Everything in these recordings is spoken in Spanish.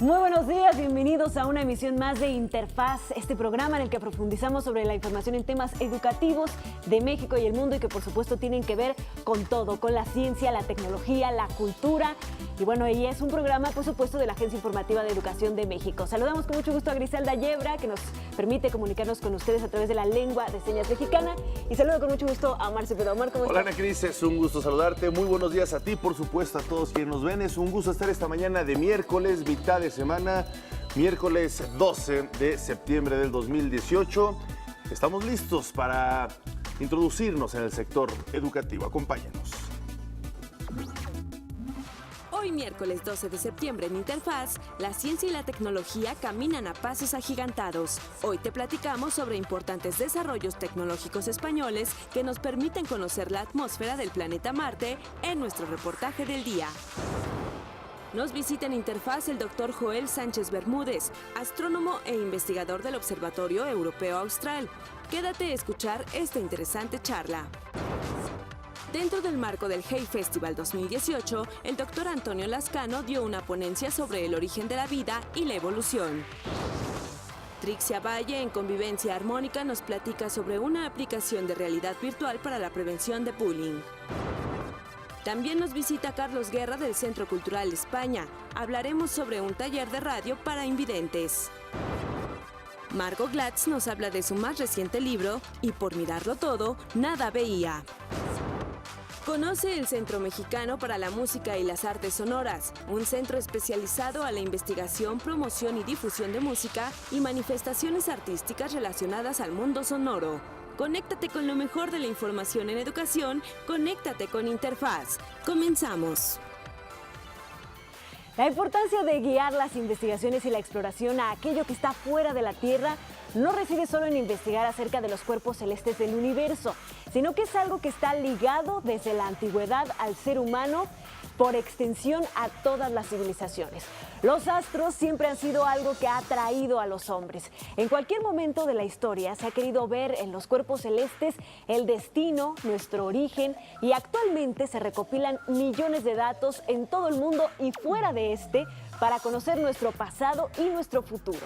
Muy buenos días, bienvenidos a una emisión más de Interfaz, este programa en el que profundizamos sobre la información en temas educativos de México y el mundo y que por supuesto tienen que ver con todo, con la ciencia, la tecnología, la cultura. Y bueno, y es un programa por supuesto de la Agencia Informativa de Educación de México. Saludamos con mucho gusto a Griselda Yebra, que nos permite comunicarnos con ustedes a través de la lengua de señas mexicana. Y saludo con mucho gusto a Omar Cepeda. Omar, ¿cómo estás? Hola Ana Cris, es un gusto saludarte. Muy buenos días a ti, por supuesto, a todos quienes nos ven. Es un gusto estar esta mañana de miércoles, mitad de semana, miércoles 12 de septiembre del 2018. Estamos listos para introducirnos en el sector educativo. Acompáñenos. Hoy miércoles 12 de septiembre en Interfaz, la ciencia y la tecnología caminan a pasos agigantados. Hoy te platicamos sobre importantes desarrollos tecnológicos españoles que nos permiten conocer la atmósfera del planeta Marte en nuestro reportaje del día. Nos visita en Interfaz el Dr. Joel Sánchez Bermúdez, astrónomo e investigador del Observatorio Europeo Austral. Quédate a escuchar esta interesante charla. Dentro del marco del Hey Festival 2018, el Dr. Antonio Lascano dio una ponencia sobre el origen de la vida y la evolución. Trixia Valle, en Convivencia Armónica, nos platica sobre una aplicación de realidad virtual para la prevención de bullying. También nos visita Carlos Guerra del Centro Cultural España. Hablaremos sobre un taller de radio para invidentes. Margot Glatz nos habla de su más reciente libro, Y por mirarlo todo, nada veía. Conoce el Centro Mexicano para la Música y las Artes Sonoras, un centro especializado a la investigación, promoción y difusión de música y manifestaciones artísticas relacionadas al mundo sonoro. Conéctate con lo mejor de la información en educación, conéctate con Interfaz. Comenzamos. La importancia de guiar las investigaciones y la exploración a aquello que está fuera de la Tierra no reside solo en investigar acerca de los cuerpos celestes del universo, sino que es algo que está ligado desde la antigüedad al ser humano, por extensión a todas las civilizaciones. Los astros siempre han sido algo que ha atraído a los hombres. En cualquier momento de la historia se ha querido ver en los cuerpos celestes el destino, nuestro origen, y actualmente se recopilan millones de datos en todo el mundo y fuera de este para conocer nuestro pasado y nuestro futuro.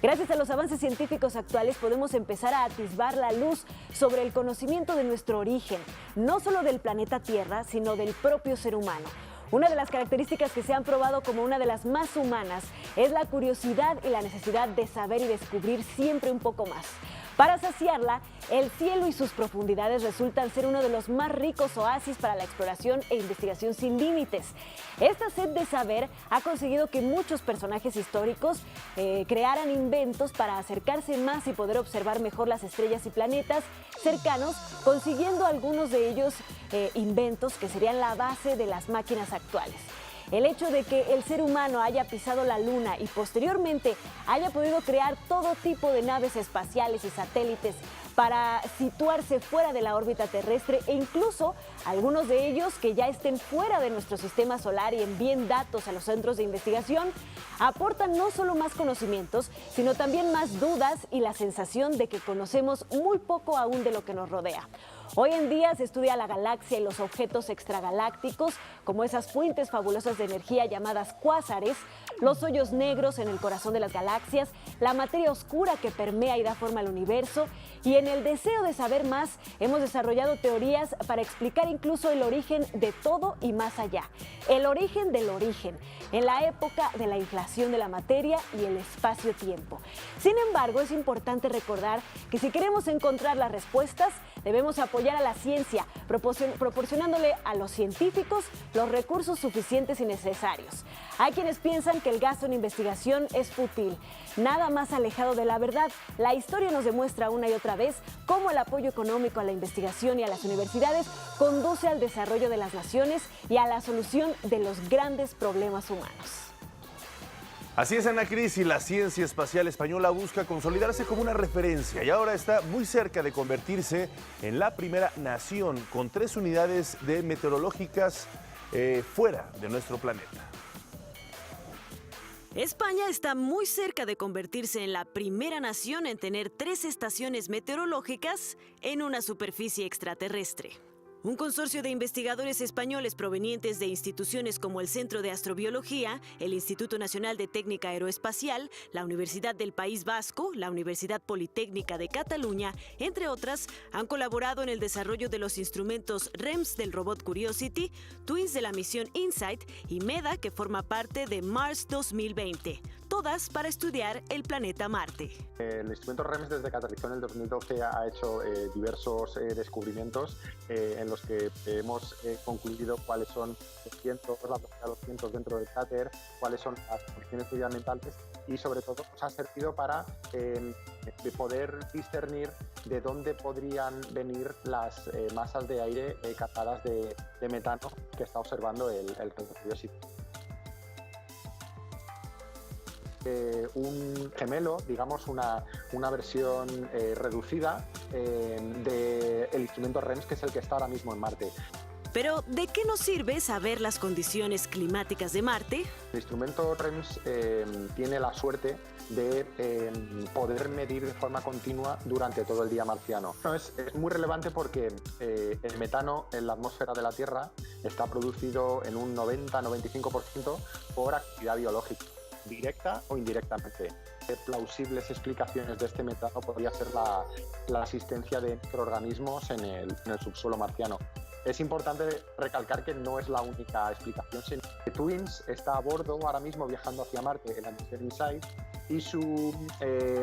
Gracias a los avances científicos actuales podemos empezar a atisbar la luz sobre el conocimiento de nuestro origen, no solo del planeta Tierra, sino del propio ser humano. Una de las características que se han probado como una de las más humanas es la curiosidad y la necesidad de saber y descubrir siempre un poco más. Para saciarla, el cielo y sus profundidades resultan ser uno de los más ricos oasis para la exploración e investigación sin límites. Esta sed de saber ha conseguido que muchos personajes históricos crearan inventos para acercarse más y poder observar mejor las estrellas y planetas cercanos, consiguiendo algunos de ellos inventos que serían la base de las máquinas actuales. El hecho de que el ser humano haya pisado la Luna y posteriormente haya podido crear todo tipo de naves espaciales y satélites para situarse fuera de la órbita terrestre e incluso algunos de ellos que ya estén fuera de nuestro sistema solar y envíen datos a los centros de investigación, aportan no solo más conocimientos, sino también más dudas y la sensación de que conocemos muy poco aún de lo que nos rodea. Hoy en día se estudia la galaxia y los objetos extragalácticos, como esas fuentes fabulosas de energía llamadas cuásares, los hoyos negros en el corazón de las galaxias, la materia oscura que permea y da forma al universo, y en el deseo de saber más hemos desarrollado teorías para explicar incluso el origen de todo y más allá. El origen del origen, en la época de la inflación de la materia y el espacio-tiempo. Sin embargo, es importante recordar que si queremos encontrar las respuestas, debemos apoyar a la ciencia, proporcionándole a los científicos los recursos suficientes y necesarios. Hay quienes piensan que el gasto en investigación es fútil, nada más alejado de la verdad. La historia nos demuestra una y otra vez cómo el apoyo económico a la investigación y a las universidades conduce al desarrollo de las naciones y a la solución de los grandes problemas humanos. Así es, Ana Cris, y la ciencia espacial española busca consolidarse como una referencia y ahora está muy cerca de convertirse en la primera nación con 3 unidades de meteorológicas fuera de nuestro planeta. España está muy cerca de convertirse en la primera nación en tener 3 estaciones meteorológicas en una superficie extraterrestre. Un consorcio de investigadores españoles provenientes de instituciones como el Centro de Astrobiología, el Instituto Nacional de Técnica Aeroespacial, la Universidad del País Vasco, la Universidad Politécnica de Cataluña, entre otras, han colaborado en el desarrollo de los instrumentos REMS del robot Curiosity, Twins de la misión InSight y MEDA, que forma parte de Mars 2020, todas para estudiar el planeta Marte. El instrumento REMS, desde que aterrizó en el 2012, ha hecho diversos descubrimientos en los que hemos concluido cuáles son los vientos, la velocidad de los vientos dentro del cráter, cuáles son las condiciones medioambientales y sobre todo nos ha servido para poder discernir de dónde podrían venir las masas de aire captadas de metano que está observando el Curiosity. Un gemelo, digamos una versión reducida del instrumento REMS, que es el que está ahora mismo en Marte. Pero, ¿de qué nos sirve saber las condiciones climáticas de Marte? El instrumento REMS tiene la suerte de poder medir de forma continua durante todo el día marciano. Es muy relevante porque el metano en la atmósfera de la Tierra está producido en un 90-95% por actividad biológica, directa o indirectamente. Plausibles explicaciones de este metano podría ser la asistencia de microorganismos en el subsuelo marciano. Es importante recalcar que no es la única explicación, sino que Twins está a bordo ahora mismo viajando hacia Marte en la misión InSight y su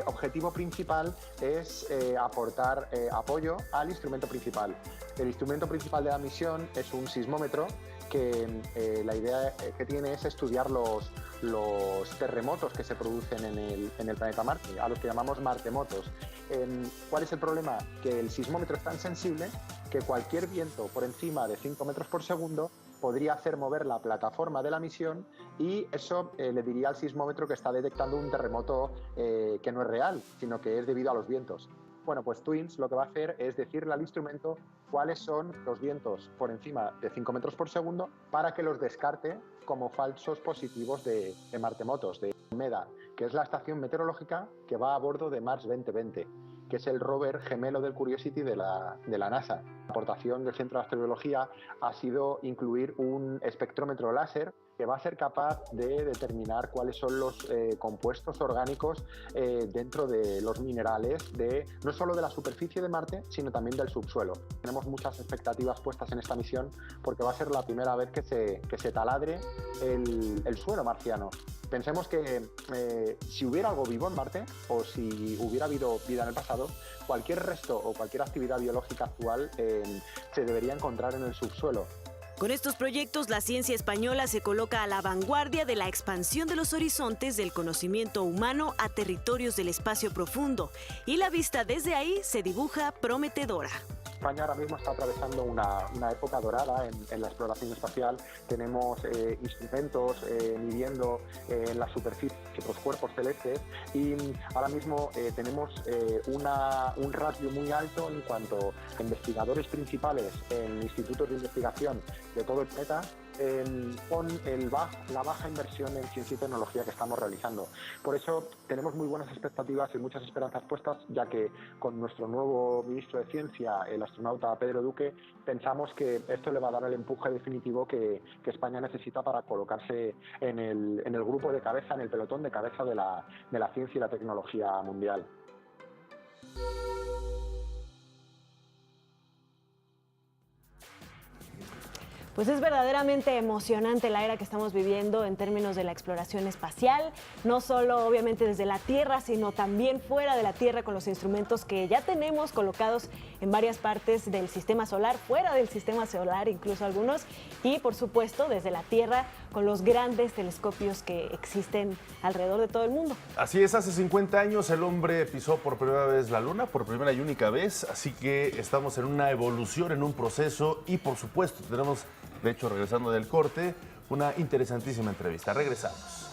objetivo principal es aportar apoyo al instrumento principal. El instrumento principal de la misión es un sismómetro que la idea que tiene es estudiar los terremotos que se producen en el planeta Marte, a los que llamamos martemotos. ¿Cuál es el problema? Que el sismómetro es tan sensible que cualquier viento por encima de 5 metros por segundo podría hacer mover la plataforma de la misión y eso le diría al sismómetro que está detectando un terremoto que no es real, sino que es debido a los vientos. Bueno, pues Twins lo que va a hacer es decirle al instrumento cuáles son los vientos por encima de 5 metros por segundo para que los descarte como falsos positivos de martemotos, de MEDA, que es la estación meteorológica que va a bordo de Mars 2020, que es el rover gemelo del Curiosity de la NASA. La aportación del Centro de Astrobiología ha sido incluir un espectrómetro láser que va a ser capaz de determinar cuáles son los compuestos orgánicos dentro de los minerales, no solo de la superficie de Marte, sino también del subsuelo. Tenemos muchas expectativas puestas en esta misión porque va a ser la primera vez que se taladre el suelo marciano. Pensemos que si hubiera algo vivo en Marte o si hubiera habido vida en el pasado, cualquier resto o cualquier actividad biológica actual se debería encontrar en el subsuelo. Con estos proyectos, la ciencia española se coloca a la vanguardia de la expansión de los horizontes del conocimiento humano a territorios del espacio profundo, y la vista desde ahí se dibuja prometedora. España ahora mismo está atravesando una época dorada en la exploración espacial. Tenemos instrumentos midiendo en la superficie los cuerpos celestes y ahora mismo tenemos un ratio muy alto en cuanto a investigadores principales en institutos de investigación de todo el planeta con la baja inversión en ciencia y tecnología que estamos realizando. Por eso tenemos muy buenas expectativas y muchas esperanzas puestas, ya que con nuestro nuevo ministro de Ciencia, el astronauta Pedro Duque, pensamos que esto le va a dar el empuje definitivo que España necesita para colocarse en el grupo de cabeza, en el pelotón de cabeza de la ciencia y la tecnología mundial. Pues es verdaderamente emocionante la era que estamos viviendo en términos de la exploración espacial, no solo obviamente desde la Tierra, sino también fuera de la Tierra con los instrumentos que ya tenemos colocados en varias partes del sistema solar, fuera del sistema solar incluso algunos, y por supuesto desde la Tierra con los grandes telescopios que existen alrededor de todo el mundo. Así es, hace 50 años el hombre pisó por primera vez la Luna, por primera y única vez, así que estamos en una evolución, en un proceso y por supuesto tenemos, de hecho regresando del corte, una interesantísima entrevista. Regresamos.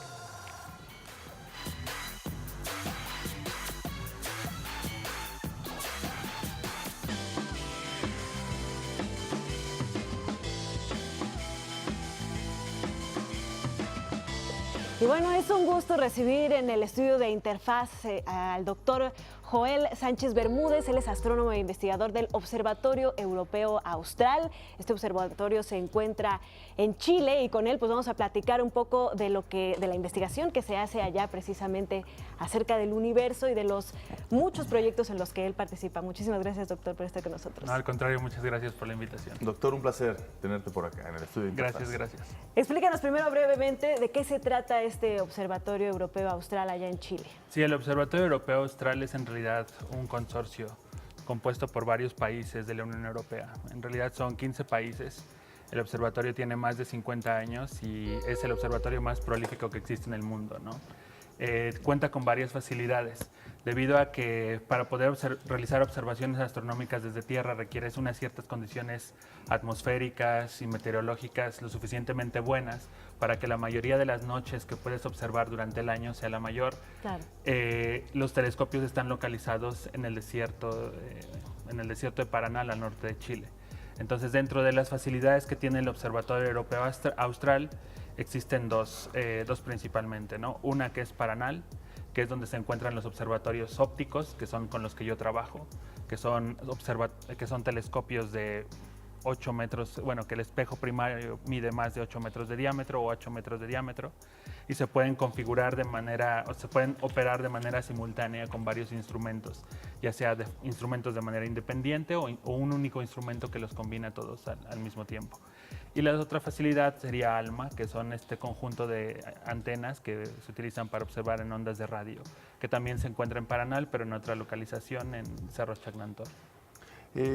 Y bueno, es un gusto recibir en el estudio de Interfaz al doctor Joel Sánchez Bermúdez. Él es astrónomo e investigador del Observatorio Europeo Austral. Este observatorio se encuentra en Chile y con él pues vamos a platicar un poco de la investigación que se hace allá precisamente acerca del universo y de los muchos proyectos en los que él participa. Muchísimas gracias, doctor, por estar con nosotros. No, al contrario, muchas gracias por la invitación. Doctor, un placer tenerte por acá en el estudio. Gracias, gracias. Explícanos primero brevemente de qué se trata este Observatorio Europeo Austral allá en Chile. Sí, el Observatorio Europeo Austral es en realidad un consorcio compuesto por varios países de la Unión Europea. En realidad son 15 países. El observatorio tiene más de 50 años y es el observatorio más prolífico que existe en el mundo, ¿no? Cuenta con varias facilidades, debido a que para poder realizar observaciones astronómicas desde Tierra requieres unas ciertas condiciones atmosféricas y meteorológicas lo suficientemente buenas para que la mayoría de las noches que puedes observar durante el año sea la mayor. Claro. Los telescopios están localizados en el desierto de Paraná, al norte de Chile. Entonces, dentro de las facilidades que tiene el Observatorio Europeo Austral, existen dos principalmente, ¿no? Una que es Paranal, que es donde se encuentran los observatorios ópticos, que son con los que yo trabajo, que son telescopios de 8 metros, bueno, que el espejo primario mide más de 8 metros de diámetro o 8 metros de diámetro, y se pueden configurar se pueden operar de manera simultánea con varios instrumentos, ya sea instrumentos de manera independiente o un único instrumento que los combina todos al mismo tiempo. Y la otra facilidad sería ALMA, que son este conjunto de antenas que se utilizan para observar en ondas de radio, que también se encuentra en Paranal, pero en otra localización, en Cerro Chagnantor.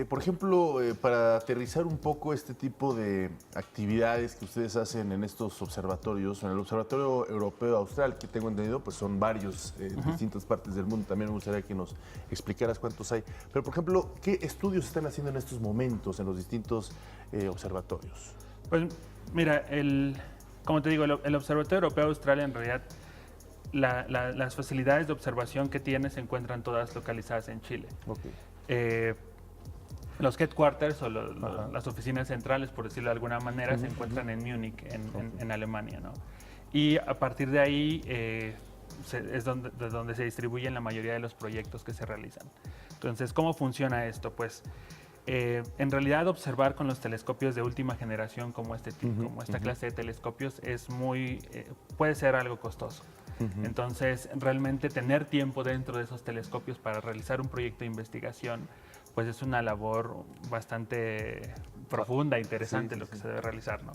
Por ejemplo, para aterrizar un poco este tipo de actividades que ustedes hacen en estos observatorios, en el Observatorio Europeo Austral, que tengo entendido, pues son varios en distintas partes del mundo. También me gustaría que nos explicaras cuántos hay. Pero, por ejemplo, ¿qué estudios están haciendo en estos momentos en los distintos observatorios? Pues mira, como te digo, el Observatorio Europeo Austral en realidad las facilidades de observación que tiene se encuentran todas localizadas en Chile. Okay. Los headquarters o las oficinas centrales, por decirlo de alguna manera, se encuentran en Múnich, en Alemania, ¿no? Y a partir de ahí es donde se distribuyen la mayoría de los proyectos que se realizan. Entonces, ¿cómo funciona esto? Pues en realidad observar con los telescopios de última generación como esta clase de telescopios puede ser algo costoso. Entonces, realmente tener tiempo dentro de esos telescopios para realizar un proyecto de investigación pues es una labor bastante profunda, interesante lo que se debe realizar, ¿no?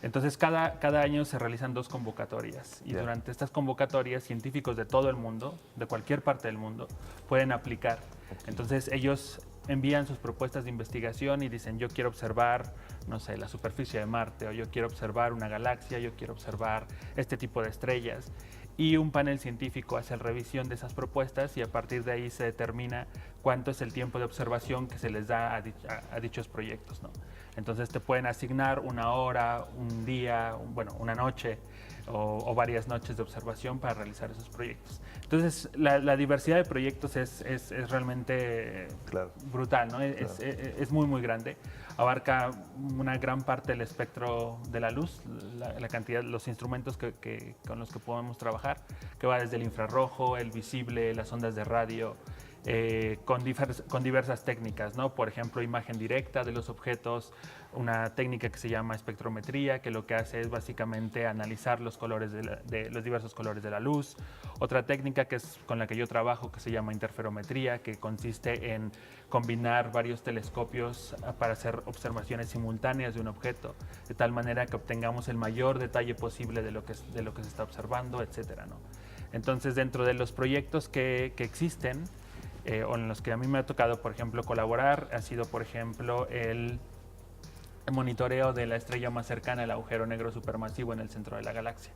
Entonces, cada año se realizan 2 convocatorias y durante estas convocatorias científicos de todo el mundo, de cualquier parte del mundo, pueden aplicar. Entonces, ellos envían sus propuestas de investigación y dicen, yo quiero observar, no sé, la superficie de Marte, o yo quiero observar una galaxia, yo quiero observar este tipo de estrellas. Y un panel científico hace la revisión de esas propuestas y a partir de ahí se determina cuánto es el tiempo de observación que se les da a dichos proyectos, ¿no? Entonces te pueden asignar una hora, un día, una noche o varias noches de observación para realizar esos proyectos. Entonces la diversidad de proyectos es realmente brutal, ¿no? Es muy, muy grande. Abarca una gran parte del espectro de la luz, la cantidad, los instrumentos con los que podemos trabajar, que va desde el infrarrojo, el visible, las ondas de radio, con diversas técnicas, ¿no? Por ejemplo, imagen directa de los objetos, una técnica que se llama espectrometría, que lo que hace es básicamente analizar los colores de los diversos colores de la luz. Otra técnica que es con la que yo trabajo, que se llama interferometría, que consiste en combinar varios telescopios para hacer observaciones simultáneas de un objeto, de tal manera que obtengamos el mayor detalle posible de lo que se está observando, etcétera, ¿no? Entonces, dentro de los proyectos que existen, o en los que a mí me ha tocado, por ejemplo, colaborar, ha sido, por ejemplo, el monitoreo de la estrella más cercana al agujero negro supermasivo en el centro de la galaxia,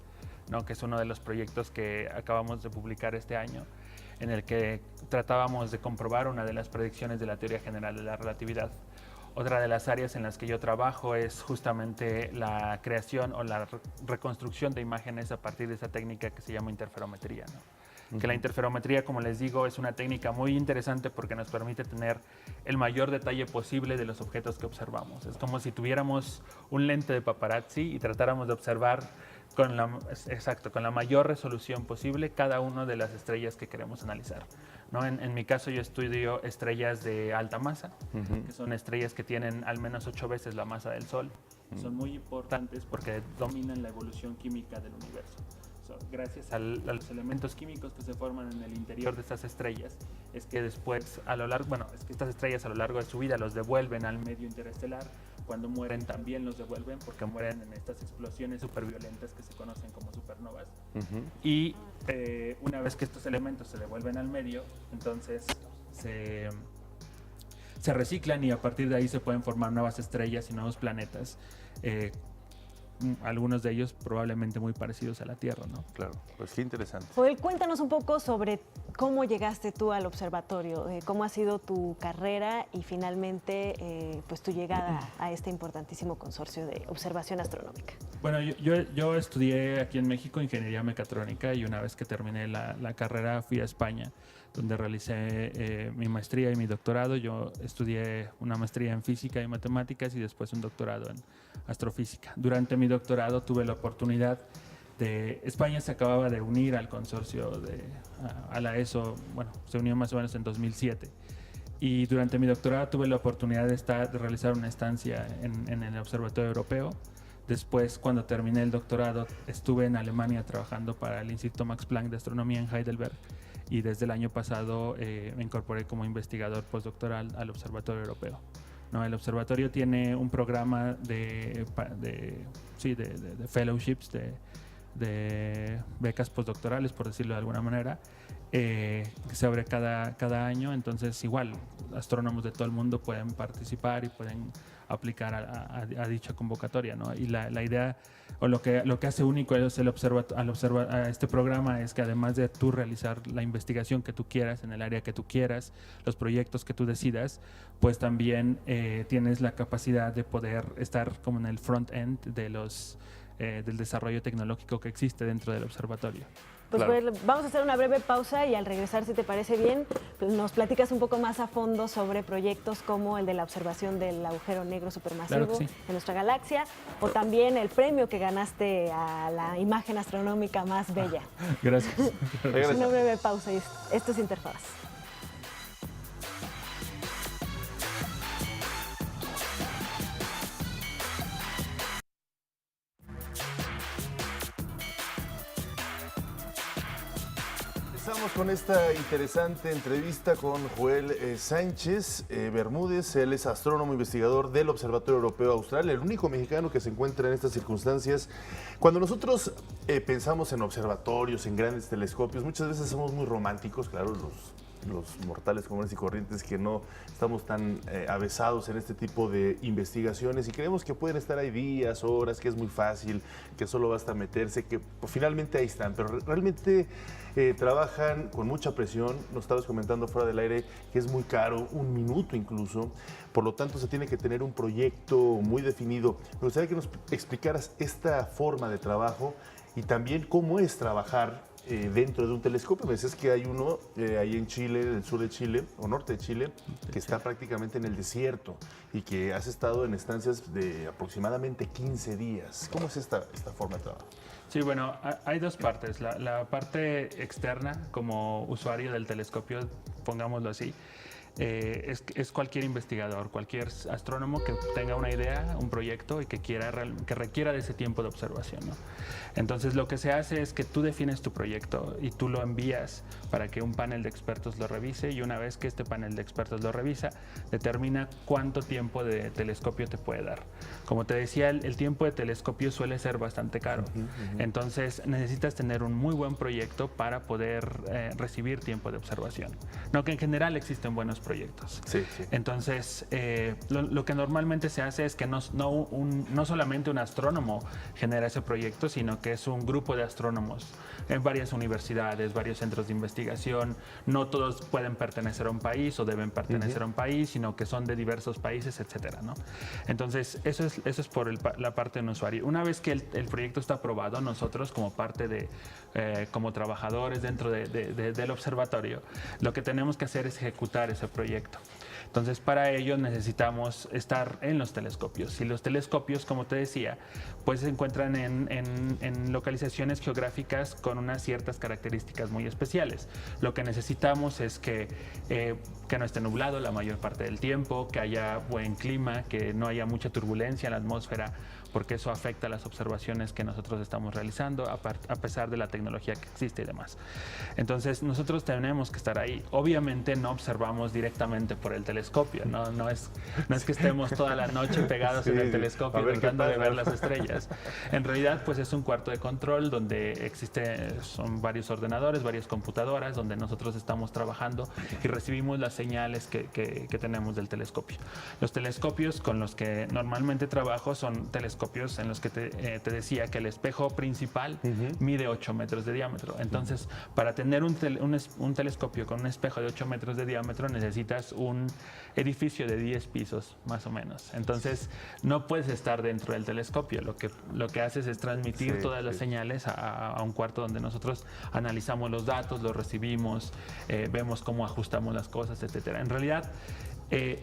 ¿no? Que es uno de los proyectos que acabamos de publicar este año, en el que tratábamos de comprobar una de las predicciones de la teoría general de la relatividad. Otra de las áreas en las que yo trabajo es justamente la creación o la reconstrucción de imágenes a partir de esa técnica que se llama interferometría, ¿no? Que la interferometría, como les digo, es una técnica muy interesante porque nos permite tener el mayor detalle posible de los objetos que observamos. Es como si tuviéramos un lente de paparazzi y tratáramos de observar Exacto, con la mayor resolución posible cada una de las estrellas que queremos analizar, ¿no? En mi caso yo estudio estrellas de alta masa, que son estrellas que tienen al menos 8 veces la masa del Sol. Son muy importantes porque dominan la evolución química del universo. Gracias a los elementos químicos que se forman en el interior de estas estrellas, es que después, es que estas estrellas a lo largo de su vida los devuelven al medio interestelar. Cuando mueren también los devuelven porque mueren en estas explosiones superviolentas que se conocen como supernovas. Y una vez que estos elementos se devuelven al medio, entonces se reciclan y a partir de ahí se pueden formar nuevas estrellas y nuevos planetas. Algunos de ellos probablemente muy parecidos a la Tierra, ¿no? Claro, pues qué interesante. Joel, cuéntanos un poco sobre cómo llegaste tú al observatorio, cómo ha sido tu carrera y finalmente pues tu llegada a este importantísimo consorcio de observación astronómica. Bueno, yo estudié aquí en México ingeniería mecatrónica y una vez que terminé la carrera fui a España, donde realicé mi maestría y mi doctorado. Yo estudié una maestría en física y matemáticas y después un doctorado en astrofísica. Durante mi doctorado tuve la oportunidad España se acababa de unir al consorcio a la ESO, se unió más o menos en 2007. Y durante mi doctorado tuve la oportunidad de realizar una estancia en el Observatorio Europeo. Después, cuando terminé el doctorado, estuve en Alemania trabajando para el Instituto Max Planck de Astronomía en Heidelberg. Y desde el año pasado me incorporé como investigador postdoctoral al Observatorio Europeo. ¿No? El observatorio tiene un programa de fellowships, de becas postdoctorales, por decirlo de alguna manera, que se abre cada año. Entonces, igual, astrónomos de todo el mundo pueden participar y pueden aplicar a dicha convocatoria, ¿no? Y la idea, o lo que hace único es a este programa, es que además de tú realizar la investigación que tú quieras, en el área que tú quieras, los proyectos que tú decidas, pues también tienes la capacidad de poder estar como en el front-end del desarrollo tecnológico que existe dentro del observatorio. Pues claro. Vamos a hacer una breve pausa y al regresar, si te parece bien, pues nos platicas un poco más a fondo sobre proyectos como el de la observación del agujero negro supermasivo de nuestra galaxia, o también el premio que ganaste a la imagen astronómica más bella. Gracias. Una breve pausa y esto es Interfaz. Empezamos con esta interesante entrevista con Joel Sánchez Bermúdez. Él es astrónomo investigador del Observatorio Europeo Austral, el único mexicano que se encuentra en estas circunstancias. Cuando nosotros pensamos en observatorios, en grandes telescopios, muchas veces somos muy románticos, claro, los mortales comunes y corrientes que no estamos tan avesados en este tipo de investigaciones y creemos que pueden estar ahí días, horas, que es muy fácil, que solo basta meterse, que pues, finalmente ahí están, pero realmente trabajan con mucha presión. Nos estabas comentando fuera del aire que es muy caro, un minuto incluso, por lo tanto se tiene que tener un proyecto muy definido. Me gustaría que nos explicaras esta forma de trabajo y también cómo es trabajar dentro de un telescopio. Me dices que hay uno ahí en Chile, en el sur de Chile, o norte de Chile, que está prácticamente en el desierto y que has estado en estancias de aproximadamente 15 días. ¿Cómo es esta forma de trabajo? Sí, bueno, hay dos partes. La parte externa, como usuario del telescopio, pongámoslo así, es cualquier investigador, cualquier astrónomo que tenga una idea, un proyecto y que requiera de ese tiempo de observación, ¿no? Entonces lo que se hace es que tú defines tu proyecto y tú lo envías para que un panel de expertos lo revise, y una vez que este panel de expertos lo revisa, determina cuánto tiempo de telescopio te puede dar. Como te decía, el tiempo de telescopio suele ser bastante caro. Entonces necesitas tener un muy buen proyecto para poder recibir tiempo de observación. No, que en general existen buenos proyectos. Sí. Entonces, lo que normalmente se hace es que no solamente un astrónomo genera ese proyecto, sino que es un grupo de astrónomos en varias universidades, varios centros de investigación. No todos pueden pertenecer a un país o deben pertenecer a un país, sino que son de diversos países, etcétera, ¿no? Entonces, eso es por la parte de un usuario. Una vez que el proyecto está aprobado, nosotros como parte como trabajadores dentro del observatorio, lo que tenemos que hacer es ejecutar ese proyecto. Entonces, para ello necesitamos estar en los telescopios. Y los telescopios, como te decía, pues se encuentran en localizaciones geográficas con unas ciertas características muy especiales. Lo que necesitamos es que no esté nublado la mayor parte del tiempo, que haya buen clima, que no haya mucha turbulencia en la atmósfera, porque eso afecta las observaciones que nosotros estamos realizando, a pesar de la tecnología que existe y demás. Entonces, nosotros tenemos que estar ahí. Obviamente no observamos directamente por el telescopio, no es que estemos toda la noche pegados en el telescopio tratando de ver las estrellas. En realidad, pues es un cuarto de control donde son varios ordenadores, varias computadoras, donde nosotros estamos trabajando y recibimos las señales que tenemos del telescopio. Los telescopios con los que normalmente trabajo son telescopios en los que te decía que el espejo principal mide 8 metros de diámetro. Entonces, para tener un telescopio con un espejo de 8 metros de diámetro necesitas un edificio de 10 pisos, más o menos. Entonces, no puedes estar dentro del telescopio. Lo que haces es transmitir todas las señales a un cuarto donde nosotros analizamos los datos, los recibimos, vemos cómo ajustamos las cosas, etcétera. En realidad,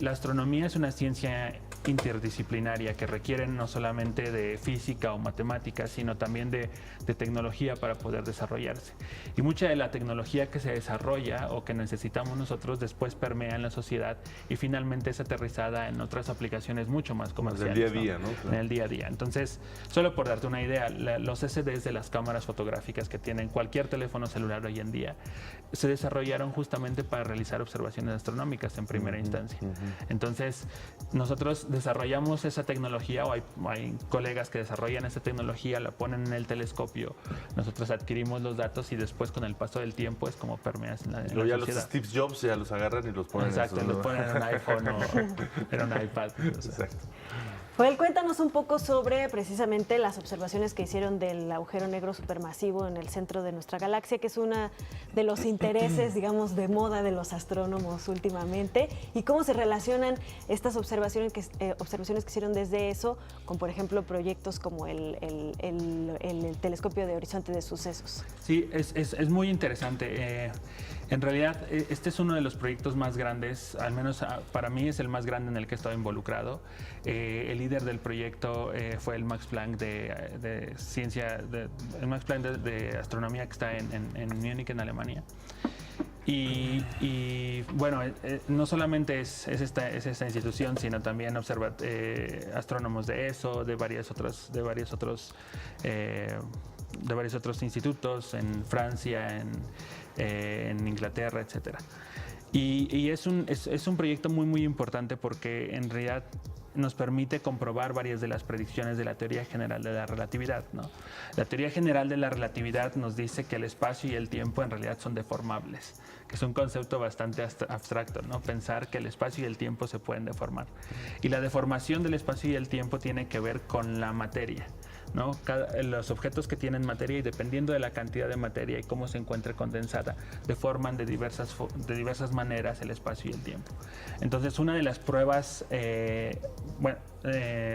la astronomía es una ciencia interdisciplinaria que requiere no solamente de física o matemáticas, sino también de tecnología para poder desarrollarse. Y mucha de la tecnología que se desarrolla o que necesitamos nosotros después permea en la sociedad y finalmente es aterrizada en otras aplicaciones mucho más comerciales. En el día a día, ¿no? Claro. En el día a día. Entonces, solo por darte una idea, los SDs de las cámaras fotográficas que tienen cualquier teléfono celular hoy en día se desarrollaron justamente para realizar observaciones astronómicas en primera instancia. Entonces, nosotros desarrollamos esa tecnología, o hay colegas que desarrollan esa tecnología, la ponen en el telescopio, nosotros adquirimos los datos y después con el paso del tiempo es como permeas en la ya sociedad. Los Steve Jobs ya los agarran y los ponen Exacto, los ponen en un iPhone o en un iPad. Exacto. Joel, cuéntanos un poco sobre precisamente las observaciones que hicieron del agujero negro supermasivo en el centro de nuestra galaxia, que es uno de los intereses, digamos, de moda de los astrónomos últimamente, y cómo se relacionan estas observaciones que hicieron desde eso con, por ejemplo, proyectos como el telescopio de horizonte de sucesos. Sí, es muy interesante. En realidad, este es uno de los proyectos más grandes, al menos para mí es el más grande en el que he estado involucrado. El líder del proyecto fue el Max Planck de ciencia, el Max Planck de astronomía que está en Múnich, en Alemania. Y bueno, no solamente es esta institución, sino también astrónomos de ESO, de varios otros institutos en Francia, en Inglaterra, etcétera. Y es un proyecto muy, muy importante porque en realidad nos permite comprobar varias de las predicciones de la teoría general de la relatividad, ¿no? La teoría general de la relatividad nos dice que el espacio y el tiempo en realidad son deformables, que es un concepto bastante abstracto, ¿no? Pensar que el espacio y el tiempo se pueden deformar. Y la deformación del espacio y el tiempo tiene que ver con la materia, ¿no? Los objetos que tienen materia, y dependiendo de la cantidad de materia y cómo se encuentre condensada, deforman de diversas maneras el espacio y el tiempo. Entonces, una de las pruebas,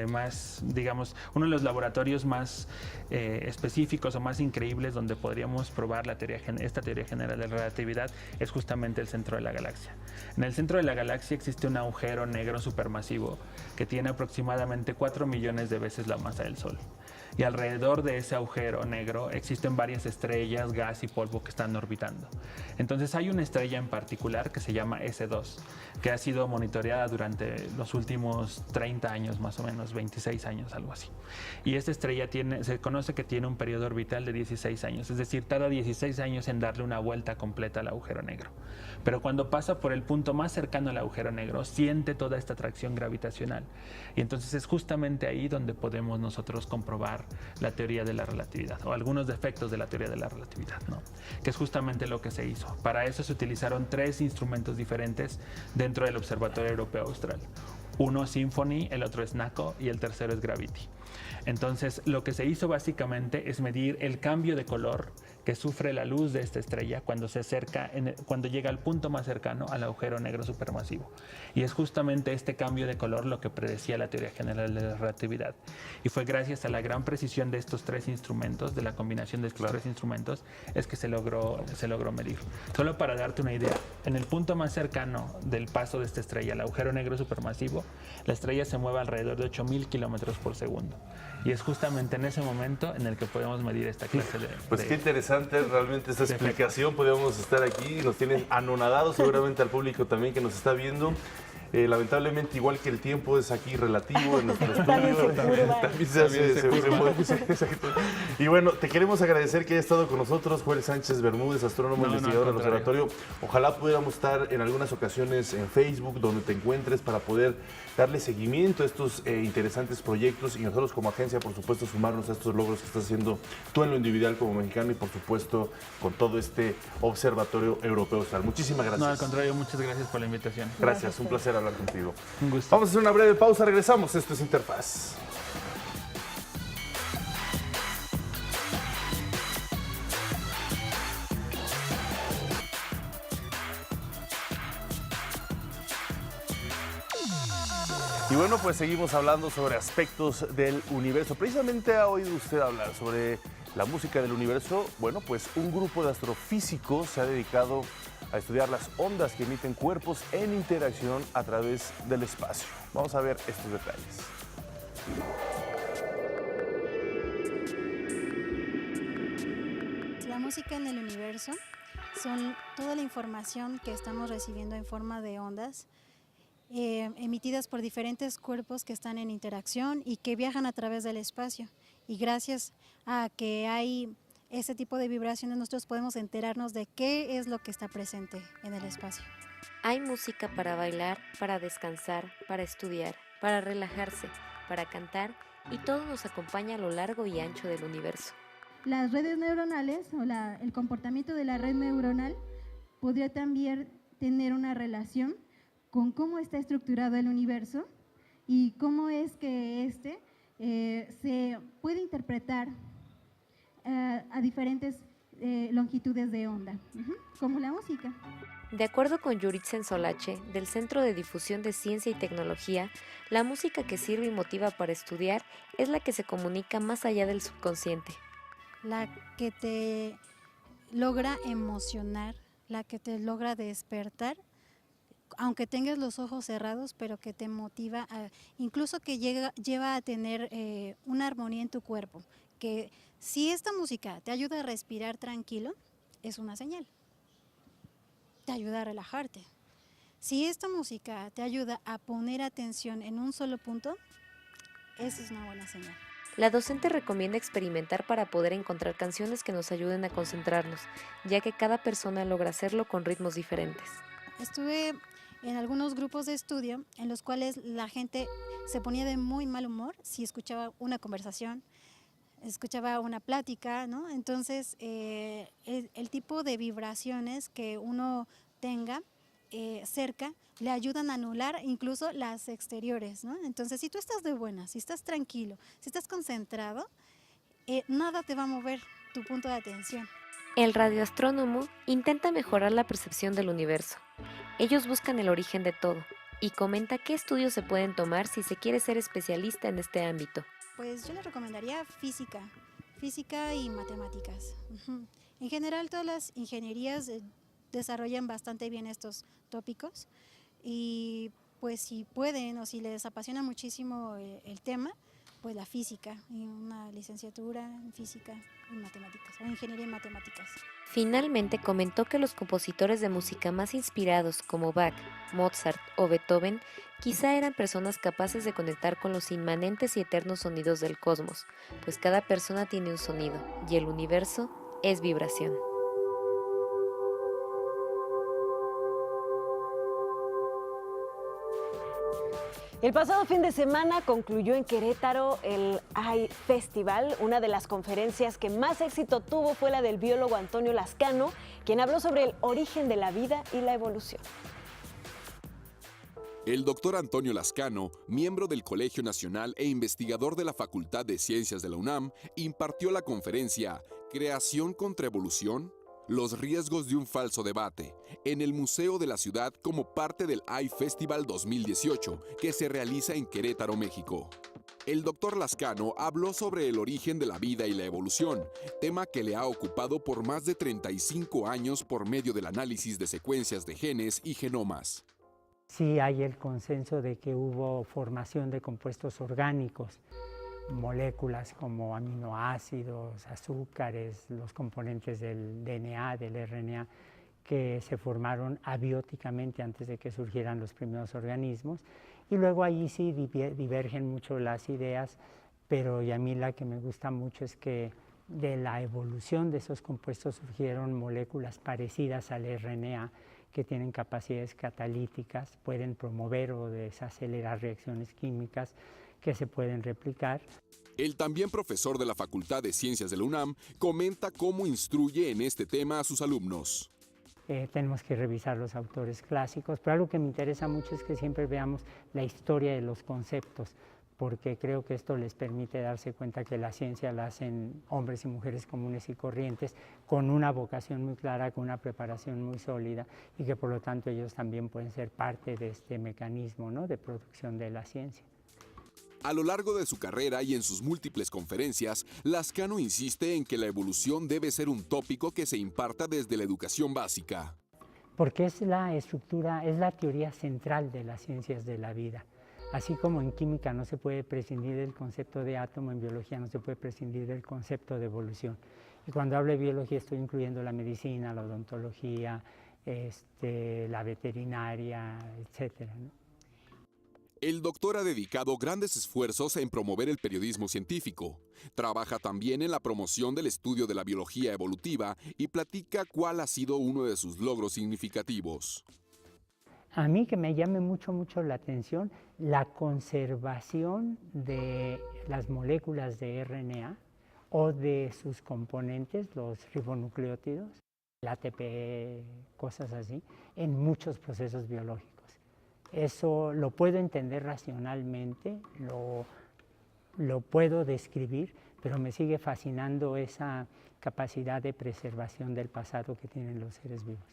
más, digamos, uno de los laboratorios más específicos o más increíbles donde podríamos probar esta teoría general de la relatividad es justamente el centro de la galaxia. En el centro de la galaxia existe un agujero negro supermasivo que tiene aproximadamente 4 millones de veces la masa del Sol. Y alrededor de ese agujero negro existen varias estrellas, gas y polvo que están orbitando. Entonces hay una estrella en particular que se llama S2, que ha sido monitoreada durante los últimos 30 años, más o menos, 26 años, algo así. Y esta estrella se conoce que tiene un periodo orbital de 16 años, es decir, tarda 16 años en darle una vuelta completa al agujero negro. Pero cuando pasa por el punto más cercano al agujero negro, siente toda esta atracción gravitacional. Y entonces es justamente ahí donde podemos nosotros comprobar la teoría de la relatividad, o algunos defectos de la teoría de la relatividad, ¿no? Que es justamente lo que se hizo. Para eso se utilizaron 3 instrumentos diferentes dentro del Observatorio Europeo Austral. Uno es Symphony, el otro es NACO y el tercero es Gravity. Entonces, lo que se hizo básicamente es medir el cambio de color que sufre la luz de esta estrella cuando se acerca, cuando llega al punto más cercano al agujero negro supermasivo. Y es justamente este cambio de color lo que predecía la teoría general de la relatividad. Y fue gracias a la gran precisión de estos tres instrumentos, de la combinación de estos tres instrumentos, es que se logró medir. Solo para darte una idea, en el punto más cercano del paso de esta estrella, el agujero negro supermasivo, la estrella se mueve alrededor de 8,000 kilómetros por segundo. Y es justamente en ese momento en el que podemos medir esta clase de... Pues qué interesante realmente esta explicación. Podríamos estar aquí, nos tienen anonadados, seguramente al público también que nos está viendo. Lamentablemente, igual que el tiempo es aquí relativo en nuestro estudio, también se exacto. Y bueno, te queremos agradecer que haya estado con nosotros Joel Sánchez Bermúdez, astrónomo investigador del observatorio. Ojalá pudiéramos estar en algunas ocasiones en Facebook, donde te encuentres, para poder darle seguimiento a estos interesantes proyectos y nosotros como agencia, por supuesto, sumarnos a estos logros que estás haciendo tú en lo individual como mexicano y, por supuesto, con todo este Observatorio Europeo Austral. Muchísimas gracias. No, al contrario, muchas gracias por la invitación. Gracias, un placer hablar contigo. Un gusto. Vamos a hacer una breve pausa, regresamos. Esto es Interfaz. Y bueno, pues seguimos hablando sobre aspectos del universo. Precisamente ha oído usted hablar sobre la música del universo. Bueno, pues un grupo de astrofísicos se ha dedicado a estudiar las ondas que emiten cuerpos en interacción a través del espacio. Vamos a ver estos detalles. La música en el universo son toda la información que estamos recibiendo en forma de ondas emitidas por diferentes cuerpos que están en interacción y que viajan a través del espacio. Y gracias a que hay ese tipo de vibraciones, nosotros podemos enterarnos de qué es lo que está presente en el espacio. Hay música para bailar, para descansar, para estudiar, para relajarse, para cantar, y todo nos acompaña a lo largo y ancho del universo. Las redes neuronales o el comportamiento de la red neuronal podría también tener una relación con cómo está estructurado el universo y cómo es que se puede interpretar a diferentes longitudes de onda, como la música. De acuerdo con Juritzen Solache, del Centro de Difusión de Ciencia y Tecnología, la música que sirve y motiva para estudiar es la que se comunica más allá del subconsciente. La que te logra emocionar, la que te logra despertar, aunque tengas los ojos cerrados, pero que te motiva, incluso que lleva a tener una armonía en tu cuerpo, que si esta música te ayuda a respirar tranquilo, es una señal. Te ayuda a relajarte. Si esta música te ayuda a poner atención en un solo punto, esa es una buena señal. La docente recomienda experimentar para poder encontrar canciones que nos ayuden a concentrarnos, ya que cada persona logra hacerlo con ritmos diferentes. Estuve en algunos grupos de estudio en los cuales la gente se ponía de muy mal humor si escuchaba una conversación, escuchaba una plática, ¿no? Entonces, el tipo de vibraciones que uno tenga cerca le ayudan a anular incluso las exteriores, ¿no? Entonces, si tú estás de buenas, si estás tranquilo, si estás concentrado, nada te va a mover tu punto de atención. El radioastrónomo intenta mejorar la percepción del universo. Ellos buscan el origen de todo y comenta qué estudios se pueden tomar si se quiere ser especialista en este ámbito. Pues yo le recomendaría física y matemáticas. En general todas las ingenierías desarrollan bastante bien estos tópicos y pues si pueden o si les apasiona muchísimo el tema, pues la física y una licenciatura en física y matemáticas o ingeniería en matemáticas. Finalmente comentó que los compositores de música más inspirados como Bach, Mozart o Beethoven quizá eran personas capaces de conectar con los inmanentes y eternos sonidos del cosmos, pues cada persona tiene un sonido y el universo es vibración. El pasado fin de semana concluyó en Querétaro el AI Festival. Una de las conferencias que más éxito tuvo fue la del biólogo Antonio Lascano, quien habló sobre el origen de la vida y la evolución. El doctor Antonio Lascano, miembro del Colegio Nacional e investigador de la Facultad de Ciencias de la UNAM, impartió la conferencia Creación contra Evolución, los riesgos de un falso debate, en el Museo de la Ciudad como parte del iFestival 2018, que se realiza en Querétaro, México. El doctor Lascano habló sobre el origen de la vida y la evolución, tema que le ha ocupado por más de 35 años por medio del análisis de secuencias de genes y genomas. Sí hay el consenso de que hubo formación de compuestos orgánicos, moléculas como aminoácidos, azúcares, los componentes del DNA, del RNA, que se formaron abióticamente antes de que surgieran los primeros organismos. Y luego ahí sí divergen mucho las ideas, pero y a mí la que me gusta mucho es que de la evolución de esos compuestos surgieron moléculas parecidas al RNA, que tienen capacidades catalíticas, pueden promover o desacelerar reacciones químicas que se pueden replicar. El también profesor de la Facultad de Ciencias de la UNAM comenta cómo instruye en este tema a sus alumnos. Tenemos que revisar los autores clásicos, pero algo que me interesa mucho es que siempre veamos la historia de los conceptos, porque creo que esto les permite darse cuenta que la ciencia la hacen hombres y mujeres comunes y corrientes, con una vocación muy clara, con una preparación muy sólida, y que por lo tanto ellos también pueden ser parte de este mecanismo, ¿no?, de producción de la ciencia. A lo largo de su carrera y en sus múltiples conferencias, Lascano insiste en que la evolución debe ser un tópico que se imparta desde la educación básica. Porque es la estructura, es la teoría central de las ciencias de la vida. Así como en química no se puede prescindir del concepto de átomo, en biología no se puede prescindir del concepto de evolución. Y cuando hablo de biología estoy incluyendo la medicina, la odontología, la veterinaria, etcétera, ¿no? El doctor ha dedicado grandes esfuerzos en promover el periodismo científico. Trabaja también en la promoción del estudio de la biología evolutiva y platica cuál ha sido uno de sus logros significativos. A mí que me llame mucho la atención la conservación de las moléculas de RNA o de sus componentes, los ribonucleótidos, el ATP, cosas así, en muchos procesos biológicos. Eso lo puedo entender racionalmente, lo puedo describir, pero me sigue fascinando esa capacidad de preservación del pasado que tienen los seres vivos.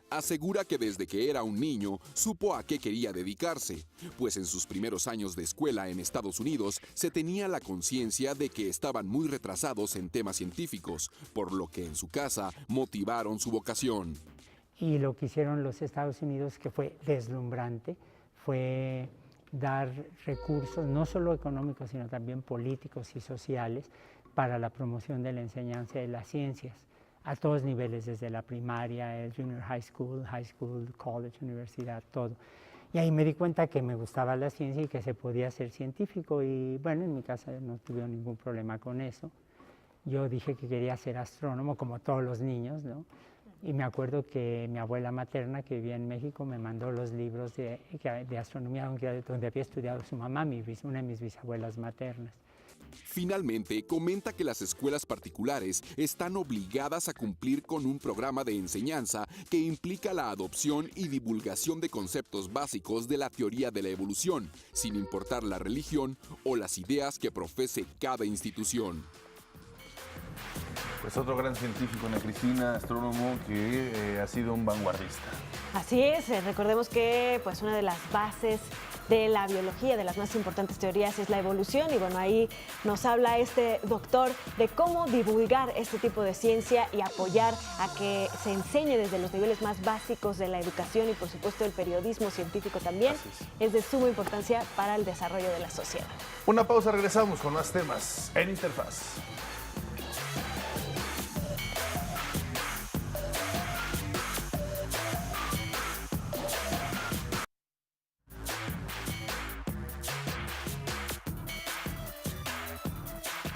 Asegura que desde que era un niño supo a qué quería dedicarse, pues en sus primeros años de escuela en Estados Unidos se tenía la conciencia de que estaban muy retrasados en temas científicos, por lo que en su casa motivaron su vocación. Y lo que hicieron los Estados Unidos, que fue deslumbrante, fue dar recursos, no solo económicos, sino también políticos y sociales, para la promoción de la enseñanza de las ciencias, a todos niveles, desde la primaria, el junior high school, college, universidad, todo. Y ahí me di cuenta que me gustaba la ciencia y que se podía ser científico, y bueno, en mi casa no tuve ningún problema con eso. Yo dije que quería ser astrónomo, como todos los niños, ¿no? Y me acuerdo que mi abuela materna, que vivía en México, me mandó los libros de astronomía donde había estudiado su mamá, una de mis bisabuelas maternas. Finalmente, comenta que las escuelas particulares están obligadas a cumplir con un programa de enseñanza que implica la adopción y divulgación de conceptos básicos de la teoría de la evolución, sin importar la religión o las ideas que profese cada institución. Pues otro gran científico, Ana Cristina, astrónomo, que ha sido un vanguardista. Así es, recordemos que pues una de las bases de la biología, de las más importantes teorías, es la evolución, y bueno, ahí nos habla este doctor de cómo divulgar este tipo de ciencia y apoyar a que se enseñe desde los niveles más básicos de la educación, y por supuesto el periodismo científico también es de suma importancia para el desarrollo de la sociedad. Una pausa, regresamos con más temas en Interfaz.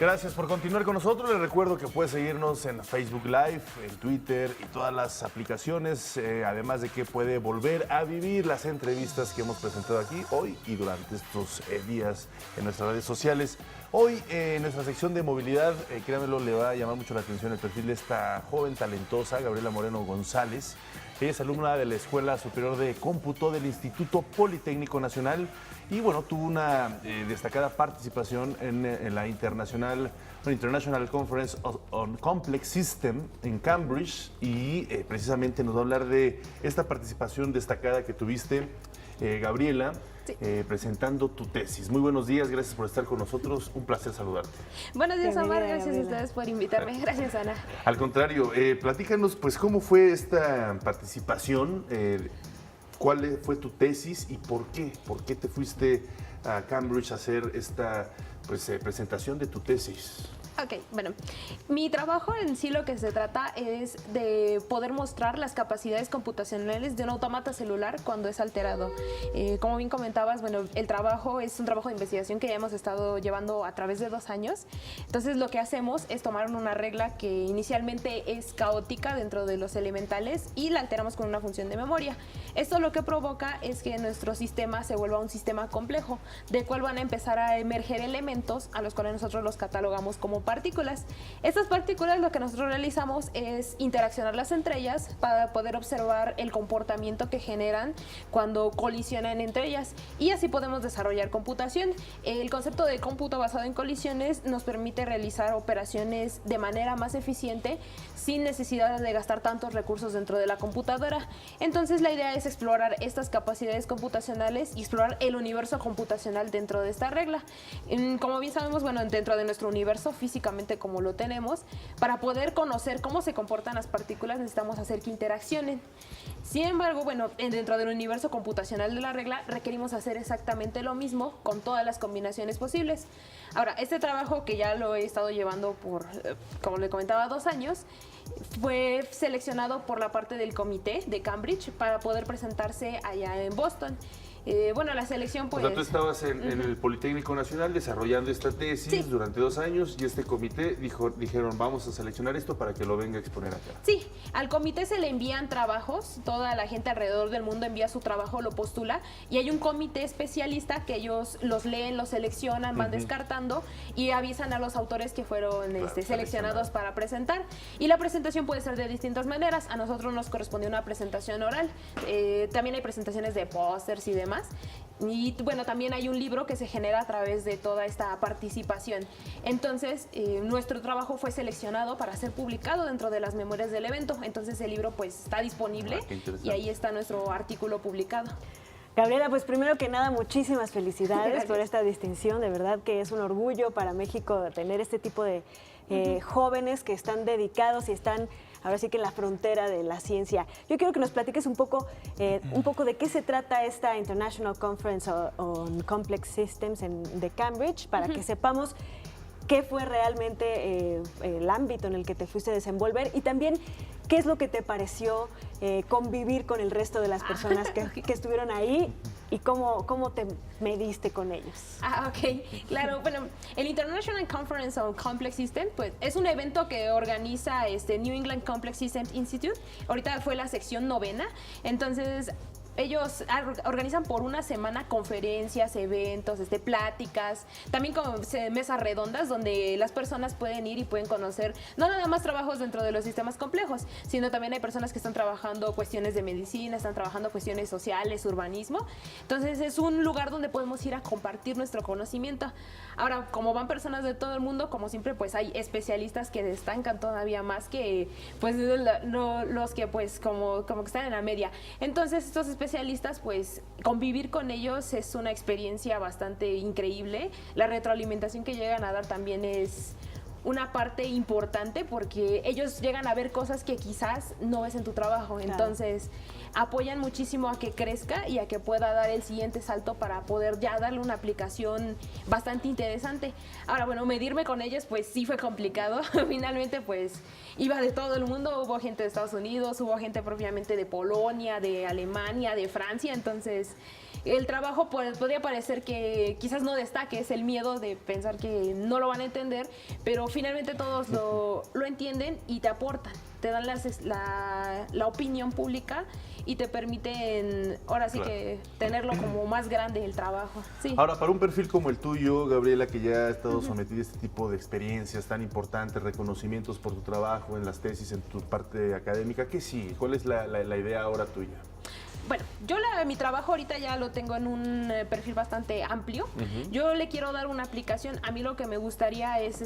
Gracias por continuar con nosotros. Les recuerdo que puede seguirnos en Facebook Live, en Twitter y todas las aplicaciones, además de que puede volver a vivir las entrevistas que hemos presentado aquí hoy y durante estos días en nuestras redes sociales. Hoy en nuestra sección de movilidad, créanmelo, le va a llamar mucho la atención el perfil de esta joven talentosa, Gabriela Moreno González, Ella es alumna de la Escuela Superior de Cómputo del Instituto Politécnico Nacional y bueno, tuvo una destacada participación en la International Conference on Complex System en Cambridge y precisamente nos va a hablar de esta participación destacada que tuviste, Gabriela. Sí. Presentando tu tesis. Muy buenos días, gracias por estar con nosotros, un placer saludarte. Buenos días, Omar, gracias a ustedes por invitarme. Gracias, Ana. Al contrario, platícanos pues cómo fue esta participación, cuál fue tu tesis y por qué te fuiste a Cambridge a hacer esta presentación de tu tesis. Ok, bueno, mi trabajo en sí lo que se trata es de poder mostrar las capacidades computacionales de un autómata celular cuando es alterado. Como bien comentabas, bueno, el trabajo es un trabajo de investigación que ya hemos estado llevando a través de 2 años. Entonces lo que hacemos es tomar una regla que inicialmente es caótica dentro de los elementales y la alteramos con una función de memoria. Esto lo que provoca es que nuestro sistema se vuelva un sistema complejo, del cual van a empezar a emerger elementos a los cuales nosotros los catalogamos como partículas. Estas partículas lo que nosotros realizamos es interaccionarlas entre ellas para poder observar el comportamiento que generan cuando colisionan entre ellas y así podemos desarrollar computación. El concepto de cómputo basado en colisiones nos permite realizar operaciones de manera más eficiente sin necesidad de gastar tantos recursos dentro de la computadora. Entonces la idea es explorar estas capacidades computacionales y explorar el universo computacional dentro de esta regla. Como bien sabemos, bueno, dentro de nuestro universo físicamente como lo tenemos, para poder conocer cómo se comportan las partículas necesitamos hacer que interaccionen. Sin embargo, bueno, dentro del universo computacional de la regla requerimos hacer exactamente lo mismo con todas las combinaciones posibles. Ahora, este trabajo que ya lo he estado llevando por, como le comentaba, 2 años, fue seleccionado por la parte del comité de Cambridge para poder presentarse allá en Boston. Bueno, la selección pues... O sea, tú estabas en el Politécnico Nacional desarrollando esta tesis durante 2 años y este comité dijeron vamos a seleccionar esto para que lo venga a exponer acá. Sí, al comité se le envían trabajos, toda la gente alrededor del mundo envía su trabajo, lo postula y hay un comité especialista que ellos los leen, los seleccionan, van descartando y avisan a los autores que fueron seleccionados para presentar. Y la presentación puede ser de distintas maneras. A nosotros nos correspondió una presentación oral, también hay presentaciones de pósters y demás. Y bueno, también hay un libro que se genera a través de toda esta participación. Entonces, nuestro trabajo fue seleccionado para ser publicado dentro de las memorias del evento. Entonces, el libro pues está disponible y ahí está nuestro artículo publicado. Gabriela, pues primero que nada, muchísimas felicidades por esta distinción. De verdad que es un orgullo para México tener este tipo de jóvenes que están dedicados y están ahora sí que en la frontera de la ciencia. Yo quiero que nos platiques un poco de qué se trata esta International Conference on Complex Systems de Cambridge, para que sepamos qué fue realmente el ámbito en el que te fuiste a desenvolver y también qué es lo que te pareció convivir con el resto de las personas que estuvieron ahí y cómo te mediste con ellos. Ok, claro. Bueno, el International Conference on Complex Systems pues, es un evento que organiza New England Complex Systems Institute. Ahorita fue la sección 9ª, entonces... Ellos organizan por una semana conferencias, eventos, pláticas, también como mesas redondas donde las personas pueden ir y pueden conocer no nada más trabajos dentro de los sistemas complejos, sino también hay personas que están trabajando cuestiones de medicina, están trabajando cuestiones sociales, urbanismo. Entonces es un lugar donde podemos ir a compartir nuestro conocimiento. Ahora, como van personas de todo el mundo, como siempre, pues hay especialistas que destacan todavía más que pues los que pues como que están en la media. Entonces estos especialistas, pues convivir con ellos es una experiencia bastante increíble. La retroalimentación que llegan a dar también es una parte importante porque ellos llegan a ver cosas que quizás no ves en tu trabajo. Claro. Entonces apoyan muchísimo a que crezca y a que pueda dar el siguiente salto para poder ya darle una aplicación bastante interesante. Ahora, bueno, medirme con ellos pues sí fue complicado. Finalmente pues iba de todo el mundo, hubo gente de Estados Unidos, hubo gente propiamente de Polonia, de Alemania, de Francia, entonces el trabajo podría parecer que quizás no destaque, es el miedo de pensar que no lo van a entender, pero finalmente todos lo entienden y te aportan, te dan la opinión pública y te permiten, ahora sí que tenerlo como más grande el trabajo. Sí. Ahora, para un perfil como el tuyo, Gabriela, que ya ha estado sometida a este tipo de experiencias tan importantes, reconocimientos por tu trabajo en las tesis, en tu parte académica, ¿qué sigue? ¿Cuál es la idea ahora tuya? Bueno, yo mi trabajo ahorita ya lo tengo en un perfil bastante amplio. Yo le quiero dar una aplicación. A mí lo que me gustaría es,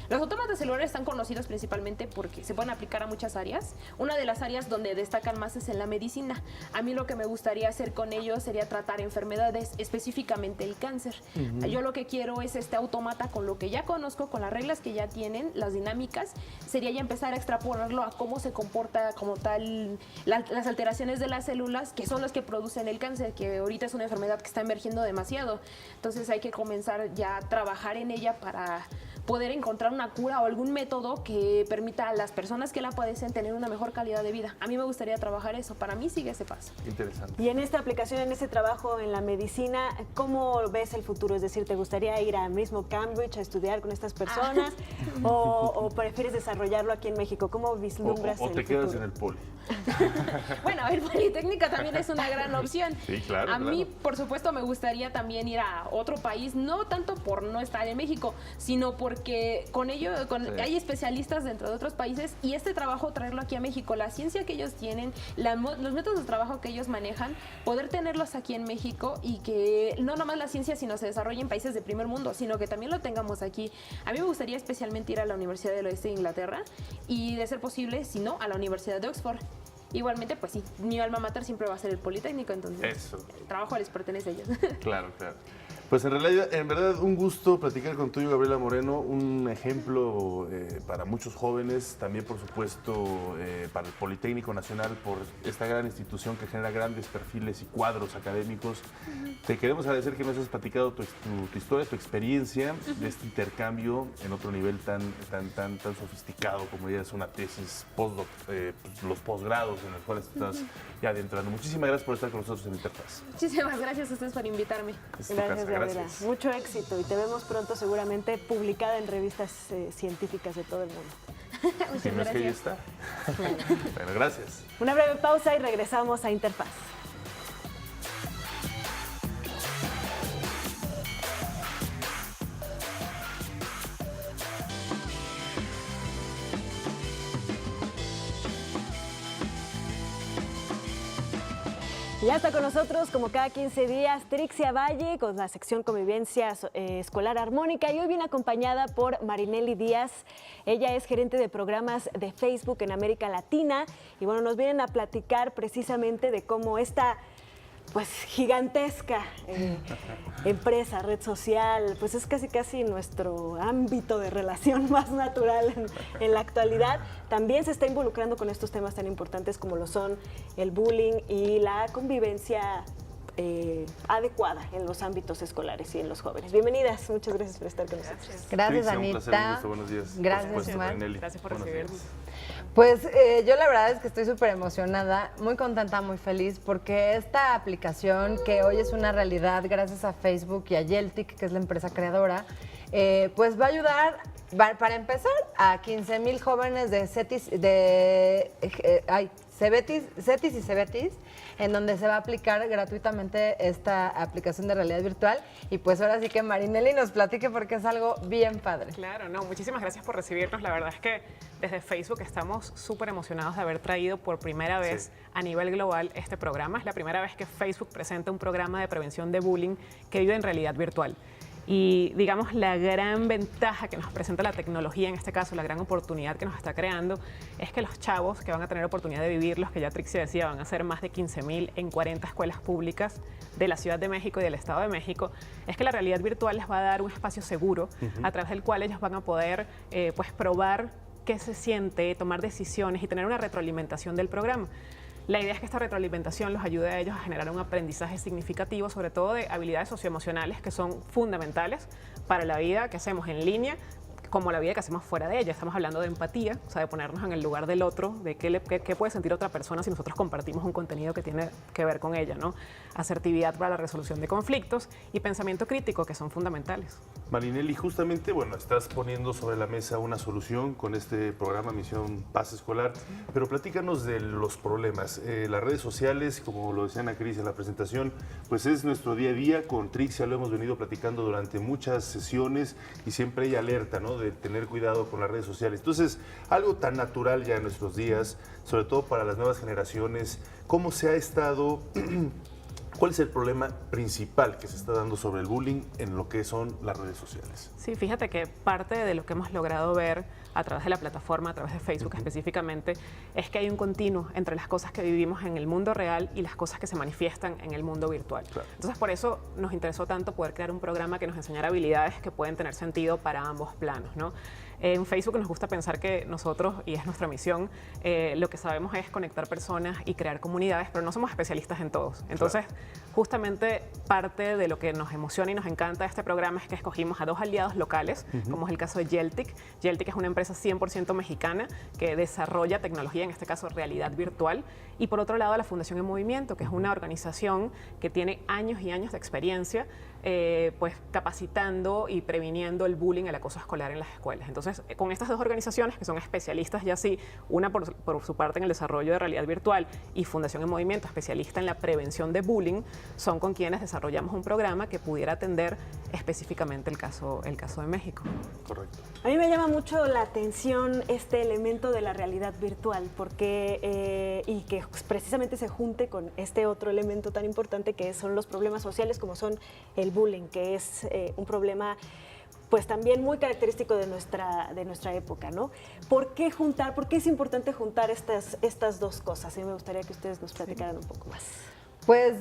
los autómatas celulares están conocidos principalmente porque se pueden aplicar a muchas áreas. Una de las áreas donde destacan más es en la medicina. A mí lo que me gustaría hacer con ellos sería tratar enfermedades, específicamente el cáncer. Yo lo que quiero es este autómata con lo que ya conozco, con las reglas que ya tienen, las dinámicas, sería ya empezar a extrapolarlo a cómo se comporta como tal las alteraciones de las células, que son los que producen el cáncer, que ahorita es una enfermedad que está emergiendo demasiado. Entonces hay que comenzar ya a trabajar en ella para poder encontrar una cura o algún método que permita a las personas que la padecen tener una mejor calidad de vida. A mí me gustaría trabajar eso, para mí sigue ese paso. Interesante. Y en esta aplicación, en ese trabajo en la medicina, ¿cómo ves el futuro? Es decir, ¿te gustaría ir al mismo Cambridge a estudiar con estas personas o prefieres desarrollarlo aquí en México? ¿Cómo vislumbras o te el quedas futuro? en el poli? Bueno, el Politécnica también es una gran opción. Sí, claro. A mí, por supuesto, me gustaría también ir a otro país, no tanto por no estar en México, sino porque con ello hay especialistas dentro de otros países y este trabajo traerlo aquí a México, la ciencia que ellos tienen, los métodos de trabajo que ellos manejan, poder tenerlos aquí en México y que no nomás la ciencia sino se desarrolle en países de primer mundo, sino que también lo tengamos aquí. A mí me gustaría especialmente ir a la Universidad del Oeste de Inglaterra y, de ser posible, si no, a la Universidad de Oxford. Igualmente, pues sí, mi alma mater siempre va a ser el Politécnico, entonces el trabajo les pertenece a ellos. Claro, claro. Pues en verdad un gusto platicar contigo, Gabriela Moreno, un ejemplo para muchos jóvenes, también por supuesto para el Politécnico Nacional, por esta gran institución que genera grandes perfiles y cuadros académicos. Te queremos agradecer que nos hayas platicado tu historia, tu experiencia de este intercambio en otro nivel tan sofisticado como ya es una tesis, los posgrados en los cuales estás ya adentrando. Muchísimas gracias por estar con nosotros en Interfaz. Muchísimas gracias a ustedes por invitarme. Gracias. Mucho éxito y te vemos pronto seguramente publicada en revistas científicas de todo el mundo. Si no es que ya está. Bueno, gracias. Una breve pausa y regresamos a Interfaz. Ya está con nosotros, como cada 15 días, Trixia Valle con la sección Convivencia Escolar Armónica y hoy viene acompañada por Marinelli Díaz. Ella es gerente de programas de Facebook en América Latina y bueno, nos vienen a platicar precisamente de cómo esta pues gigantesca empresa, red social, pues es casi nuestro ámbito de relación más natural en la actualidad. También se está involucrando con estos temas tan importantes como lo son el bullying y la convivencia adecuada en los ámbitos escolares y en los jóvenes. Bienvenidas, muchas gracias por estar con nosotros. Gracias, Trixia, Anita. un placer, un gusto, buenos días. Gracias, Omar. Gracias por recibirnos. Pues yo la verdad es que estoy súper emocionada, muy contenta, muy feliz, porque esta aplicación que hoy es una realidad gracias a Facebook y a Yeltic, que es la empresa creadora, pues va a ayudar, para empezar, a 15,000 jóvenes de CETIS y CEBETIS, en donde se va a aplicar gratuitamente esta aplicación de realidad virtual. Y pues ahora sí que Marinelli nos platique porque es algo bien padre. Claro, no, muchísimas gracias por recibirnos. La verdad es que desde Facebook estamos súper emocionados de haber traído por primera vez a nivel global este programa. Es la primera vez que Facebook presenta un programa de prevención de bullying que vive en realidad virtual. Y digamos, la gran ventaja que nos presenta la tecnología, en este caso la gran oportunidad que nos está creando, es que los chavos que van a tener oportunidad de vivir, los que ya Trixie decía, van a ser más de 15,000 en 40 escuelas públicas de la Ciudad de México y del Estado de México, es que la realidad virtual les va a dar un espacio seguro a través del cual ellos van a poder pues probar qué se siente, tomar decisiones y tener una retroalimentación del programa. La idea es que esta retroalimentación los ayude a ellos a generar un aprendizaje significativo, sobre todo de habilidades socioemocionales que son fundamentales para la vida que hacemos en línea, como la vida que hacemos fuera de ella. Estamos hablando de empatía, o sea, de ponernos en el lugar del otro, de qué puede sentir otra persona si nosotros compartimos un contenido que tiene que ver con ella, ¿no? Asertividad para la resolución de conflictos y pensamiento crítico, que son fundamentales. Marinelli, justamente, bueno, estás poniendo sobre la mesa una solución con este programa Misión Paz Escolar, pero platícanos de los problemas. Las redes sociales, como lo decía Ana Cris en la presentación, pues es nuestro día a día. Con Trixia lo hemos venido platicando durante muchas sesiones y siempre hay alerta, ¿no?, de tener cuidado con las redes sociales. Entonces, algo tan natural ya en nuestros días, sobre todo para las nuevas generaciones, ¿cómo se ha estado... ¿Cuál es el problema principal que se está dando sobre el bullying en lo que son las redes sociales? Sí, fíjate que parte de lo que hemos logrado ver a través de la plataforma, a través de Facebook específicamente, es que hay un continuo entre las cosas que vivimos en el mundo real y las cosas que se manifiestan en el mundo virtual. Claro. Entonces, por eso nos interesó tanto poder crear un programa que nos enseñara habilidades que pueden tener sentido para ambos planos, ¿no? En Facebook nos gusta pensar que nosotros, y es nuestra misión, lo que sabemos es conectar personas y crear comunidades, pero no somos especialistas en todos. Entonces, justamente parte de lo que nos emociona y nos encanta de este programa es que escogimos a 2 aliados locales, como es el caso de Yeltic. Yeltic es una empresa 100% mexicana que desarrolla tecnología, en este caso realidad virtual, y por otro lado la Fundación En Movimiento, que es una organización que tiene años y años de experiencia pues capacitando y previniendo el bullying, el acoso escolar en las escuelas. Entonces, con estas 2 organizaciones, que son especialistas ya sí, una por su parte en el desarrollo de realidad virtual y Fundación En Movimiento, especialista en la prevención de bullying, son con quienes desarrollamos un programa que pudiera atender específicamente el caso de México. Correcto. A mí me llama mucho la atención este elemento de la realidad virtual, porque y que precisamente se junte con este otro elemento tan importante que son los problemas sociales, como son el bullying, que es un problema pues también muy característico de nuestra época, ¿no? ¿Por qué es importante juntar estas 2 cosas? Y me gustaría que ustedes nos platicaran un poco más. Pues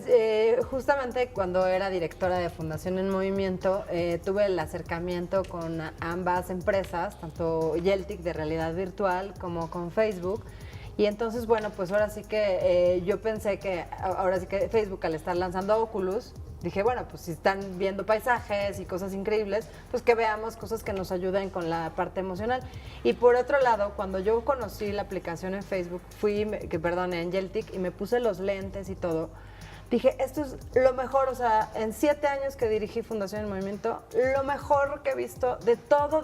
justamente cuando era directora de Fundación En Movimiento, tuve el acercamiento con ambas empresas, tanto Yeltic de realidad virtual como con Facebook. Y entonces, bueno, pues ahora sí que yo pensé que Facebook, al estar lanzando Oculus, dije, bueno, pues si están viendo paisajes y cosas increíbles, pues que veamos cosas que nos ayuden con la parte emocional. Y por otro lado, cuando yo conocí la aplicación en Facebook, en Yeltic, y me puse los lentes y todo, dije, esto es lo mejor, o sea, en 7 años que dirigí Fundación En Movimiento, lo mejor que he visto de todo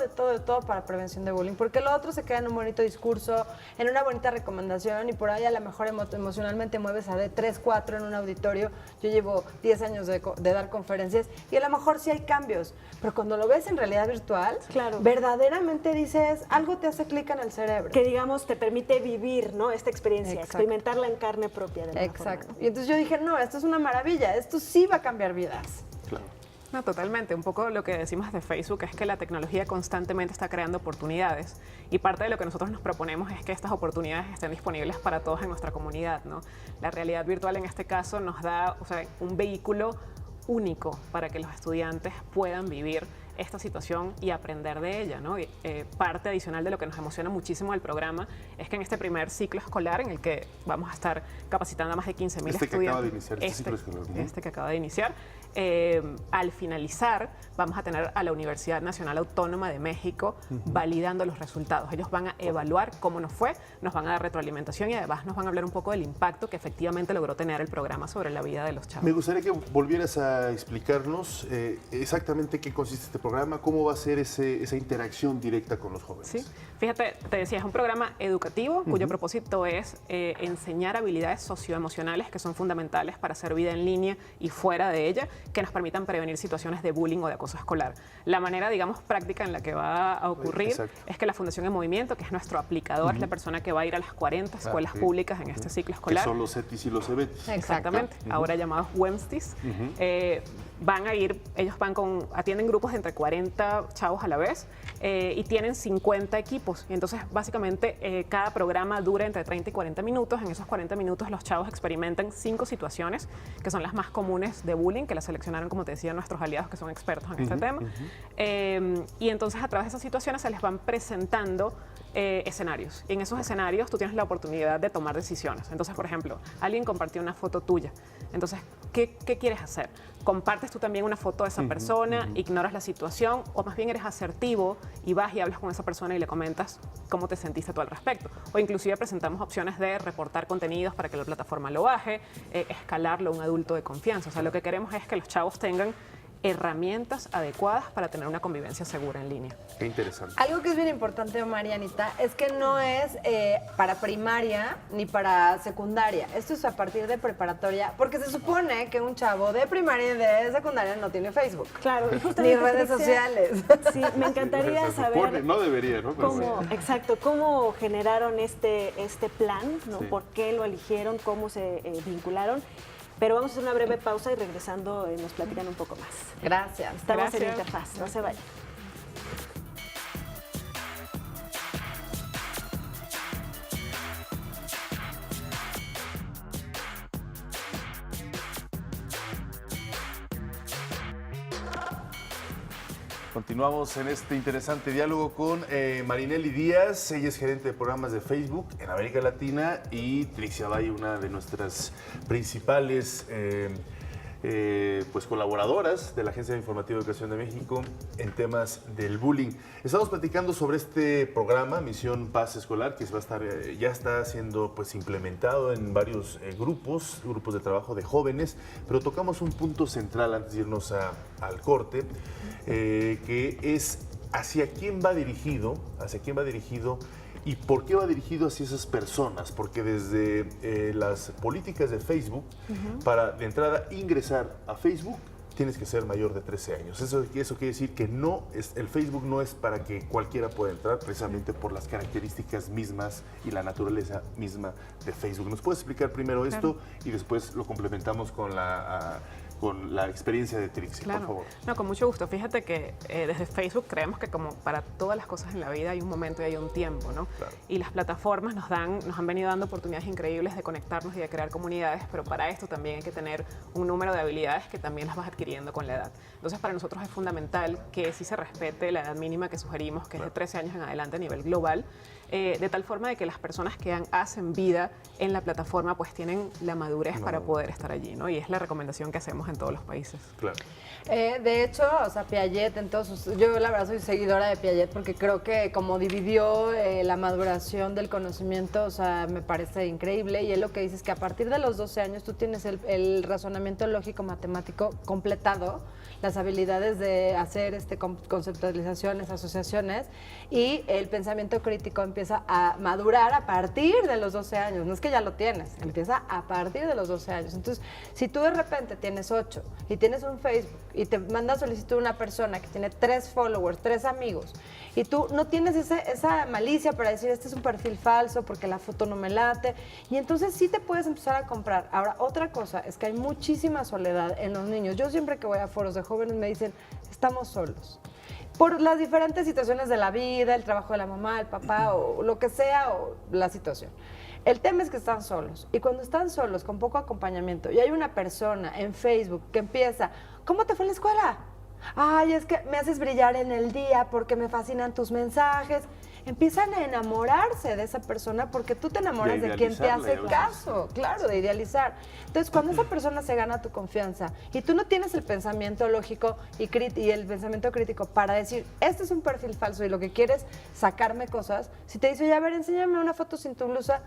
para prevención de bullying, porque lo otro se queda en un bonito discurso, en una bonita recomendación, y por ahí a lo mejor emocionalmente mueves a 3, 4 en un auditorio. Yo llevo 10 años de dar conferencias y a lo mejor sí hay cambios, pero cuando lo ves en realidad virtual, claro, verdaderamente dices, algo te hace clic en el cerebro. Que digamos te permite vivir, ¿no?, esta experiencia, Exacto, experimentarla en carne propia. De exacto. forma, ¿no? Y entonces yo dije, no, esto es una maravilla, esto sí va a cambiar vidas. Claro. No, totalmente. Un poco lo que decimos de Facebook es que la tecnología constantemente está creando oportunidades, y parte de lo que nosotros nos proponemos es que estas oportunidades estén disponibles para todos en nuestra comunidad, ¿no? La realidad virtual en este caso nos da, o sea, un vehículo único para que los estudiantes puedan vivir esta situación y aprender de ella, ¿no? Parte adicional de lo que nos emociona muchísimo del programa es que en este primer ciclo escolar, en el que vamos a estar capacitando a más de 15,000 estudiantes. Que acaba de iniciar, ciclo escolar, ¿no? Este que acaba de iniciar. Al finalizar, vamos a tener a la Universidad Nacional Autónoma de México validando los resultados. Ellos van a evaluar cómo nos fue, nos van a dar retroalimentación y además nos van a hablar un poco del impacto que efectivamente logró tener el programa sobre la vida de los chavos. Me gustaría que volvieras a explicarnos exactamente qué consiste este programa, cómo va a ser esa interacción directa con los jóvenes. Sí, fíjate, te decía, es un programa educativo cuyo propósito es enseñar habilidades socioemocionales que son fundamentales para hacer vida en línea y fuera de ella, que nos permitan prevenir situaciones de bullying o de acoso escolar. La manera, digamos, práctica en la que va a ocurrir es que la Fundación En Movimiento, que es nuestro aplicador, es la persona que va a ir a las 40 escuelas públicas en este ciclo escolar. Que son los CETIS y los CEBETIS. Exactamente, ahora llamados WEMSTIS. Van a ir, ellos atienden grupos de entre 40 chavos a la vez y tienen 50 equipos. Y entonces, básicamente, cada programa dura entre 30 y 40 minutos. En esos 40 minutos, los chavos experimentan 5 situaciones que son las más comunes de bullying, que las seleccionaron, como te decía, nuestros aliados que son expertos en este tema. Y entonces, a través de esas situaciones, se les van presentando escenarios. Y en esos escenarios, tú tienes la oportunidad de tomar decisiones. Entonces, por ejemplo, alguien compartió una foto tuya. Entonces, ¿qué quieres hacer? ¿Compartes tú también una foto de esa persona, ignoras la situación o más bien eres asertivo y vas y hablas con esa persona y le comentas cómo te sentiste tú al respecto? O inclusive presentamos opciones de reportar contenidos para que la plataforma lo baje, escalarlo a un adulto de confianza. O sea, lo que queremos es que los chavos tengan herramientas adecuadas para tener una convivencia segura en línea. Qué interesante. Algo que es bien importante, Marianita, es que no es para primaria ni para secundaria. Esto es a partir de preparatoria, porque se supone que un chavo de primaria y de secundaria no tiene Facebook. Claro, ni redes sociales. Sí, me encantaría saber no debería, ¿no? Pero cómo, exacto, cómo generaron este plan, ¿no? Sí. ¿Por qué lo eligieron? ¿Cómo se vincularon? Pero vamos a hacer una breve pausa y regresando nos platican un poco más. Gracias. Estamos en Interfaz, no se vayan. Continuamos en este interesante diálogo con Marinelli Díaz. Ella es gerente de programas de Facebook en América Latina, y Trixia Valle, una de nuestras principales pues colaboradoras de la Agencia Informativa de Educación de México en temas del bullying. Estamos platicando sobre este programa Misión Paz Escolar, que se va a estar, ya está siendo pues implementado en varios grupos de trabajo de jóvenes, pero tocamos un punto central antes de irnos al corte, que es hacia quién va dirigido y por qué va dirigido hacia esas personas, porque desde las políticas de Facebook, para de entrada ingresar a Facebook, tienes que ser mayor de 13 años. Eso quiere decir que el Facebook no es para que cualquiera pueda entrar, precisamente por las características mismas y la naturaleza misma de Facebook. ¿Nos puedes explicar primero esto y después lo complementamos con la experiencia de Trixia, por favor? No, con mucho gusto. Fíjate que desde Facebook creemos que como para todas las cosas en la vida hay un momento y hay un tiempo, ¿no? Claro. Y las plataformas nos han venido dando oportunidades increíbles de conectarnos y de crear comunidades, pero para esto también hay que tener un número de habilidades que también las vas adquiriendo con la edad. Entonces, para nosotros es fundamental que sí se respete la edad mínima que sugerimos, que es de 13 años en adelante a nivel global, de tal forma de que las personas que hacen vida en la plataforma pues tienen la madurez para poder estar allí, ¿no? Y es la recomendación que hacemos en todos los países. Claro. De hecho, o sea, Piaget, yo la verdad soy seguidora de Piaget porque creo que como dividió la maduración del conocimiento, o sea, me parece increíble, y él lo que dice es que a partir de los 12 años tú tienes el razonamiento lógico matemático completado, las habilidades de hacer conceptualizaciones, asociaciones, y el pensamiento crítico empieza a madurar a partir de los 12 años. No es que ya lo tienes, empieza a partir de los 12 años. Entonces, si tú de repente tienes 8 y tienes un Facebook y te manda solicitud una persona que tiene 3 followers, 3 amigos, y tú no tienes esa malicia para decir este es un perfil falso porque la foto no me late, y entonces sí te puedes empezar a comprar. Ahora, otra cosa es que hay muchísima soledad en los niños. Yo siempre que voy a foros de jóvenes me dicen, estamos solos. Por las diferentes situaciones de la vida, el trabajo de la mamá, el papá, o lo que sea, o la situación. El tema es que están solos, y cuando están solos, con poco acompañamiento, y hay una persona en Facebook que empieza, ¿cómo te fue en la escuela? Ay, es que me haces brillar en el día porque me fascinan tus mensajes. Empiezan a enamorarse de esa persona porque tú te enamoras de quien te hace caso, claro, de idealizar. Entonces, cuando esa persona se gana tu confianza y tú no tienes el pensamiento lógico y el pensamiento crítico para decir, este es un perfil falso y lo que quieres sacarme cosas, si te dice, oye, a ver, enséñame una foto sin tu blusa,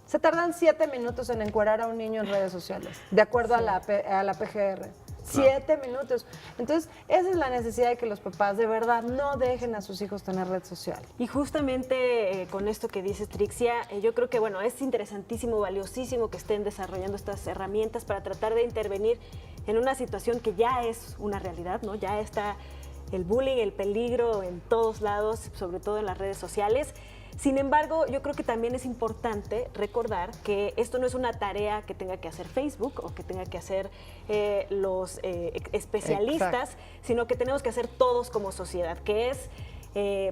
se tardan 7 minutos en encuerar a un niño en redes sociales, de acuerdo a la PGR. 7 minutos. Entonces, esa es la necesidad de que los papás de verdad no dejen a sus hijos tener red social. Y justamente con esto que dices, Trixia, yo creo que bueno, es interesantísimo, valiosísimo que estén desarrollando estas herramientas para tratar de intervenir en una situación que ya es una realidad, ¿no? Ya está el bullying, el peligro en todos lados, sobre todo en las redes sociales. Sin embargo, yo creo que también es importante recordar que esto no es una tarea que tenga que hacer Facebook o que tenga que hacer los especialistas, sino que tenemos que hacer todos como sociedad, que es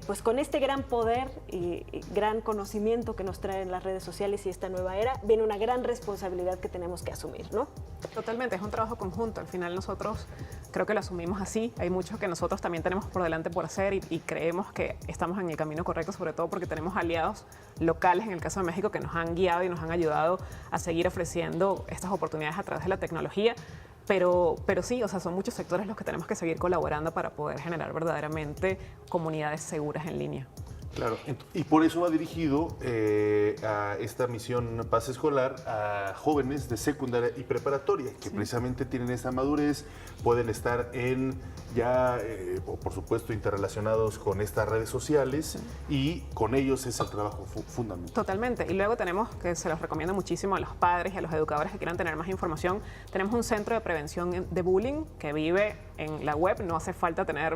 pues con este gran poder y gran conocimiento que nos traen las redes sociales y esta nueva era, viene una gran responsabilidad que tenemos que asumir, ¿no? Totalmente, es un trabajo conjunto. Al final nosotros creo que lo asumimos así. Hay mucho que nosotros también tenemos por delante por hacer y creemos que estamos en el camino correcto, sobre todo porque tenemos aliados locales, en el caso de México, que nos han guiado y nos han ayudado a seguir ofreciendo estas oportunidades a través de la tecnología. Pero sí, o sea, son muchos sectores los que tenemos que seguir colaborando para poder generar verdaderamente comunidades seguras en línea. Claro, y por eso va dirigido a esta misión Paz Escolar a jóvenes de secundaria y preparatoria, que precisamente tienen esa madurez, pueden estar por supuesto, interrelacionados con estas redes sociales y con ellos es el trabajo fundamental. Totalmente. Y luego tenemos, que se los recomiendo muchísimo a los padres y a los educadores que quieran tener más información, tenemos un centro de prevención de bullying que vive en la web, no hace falta tener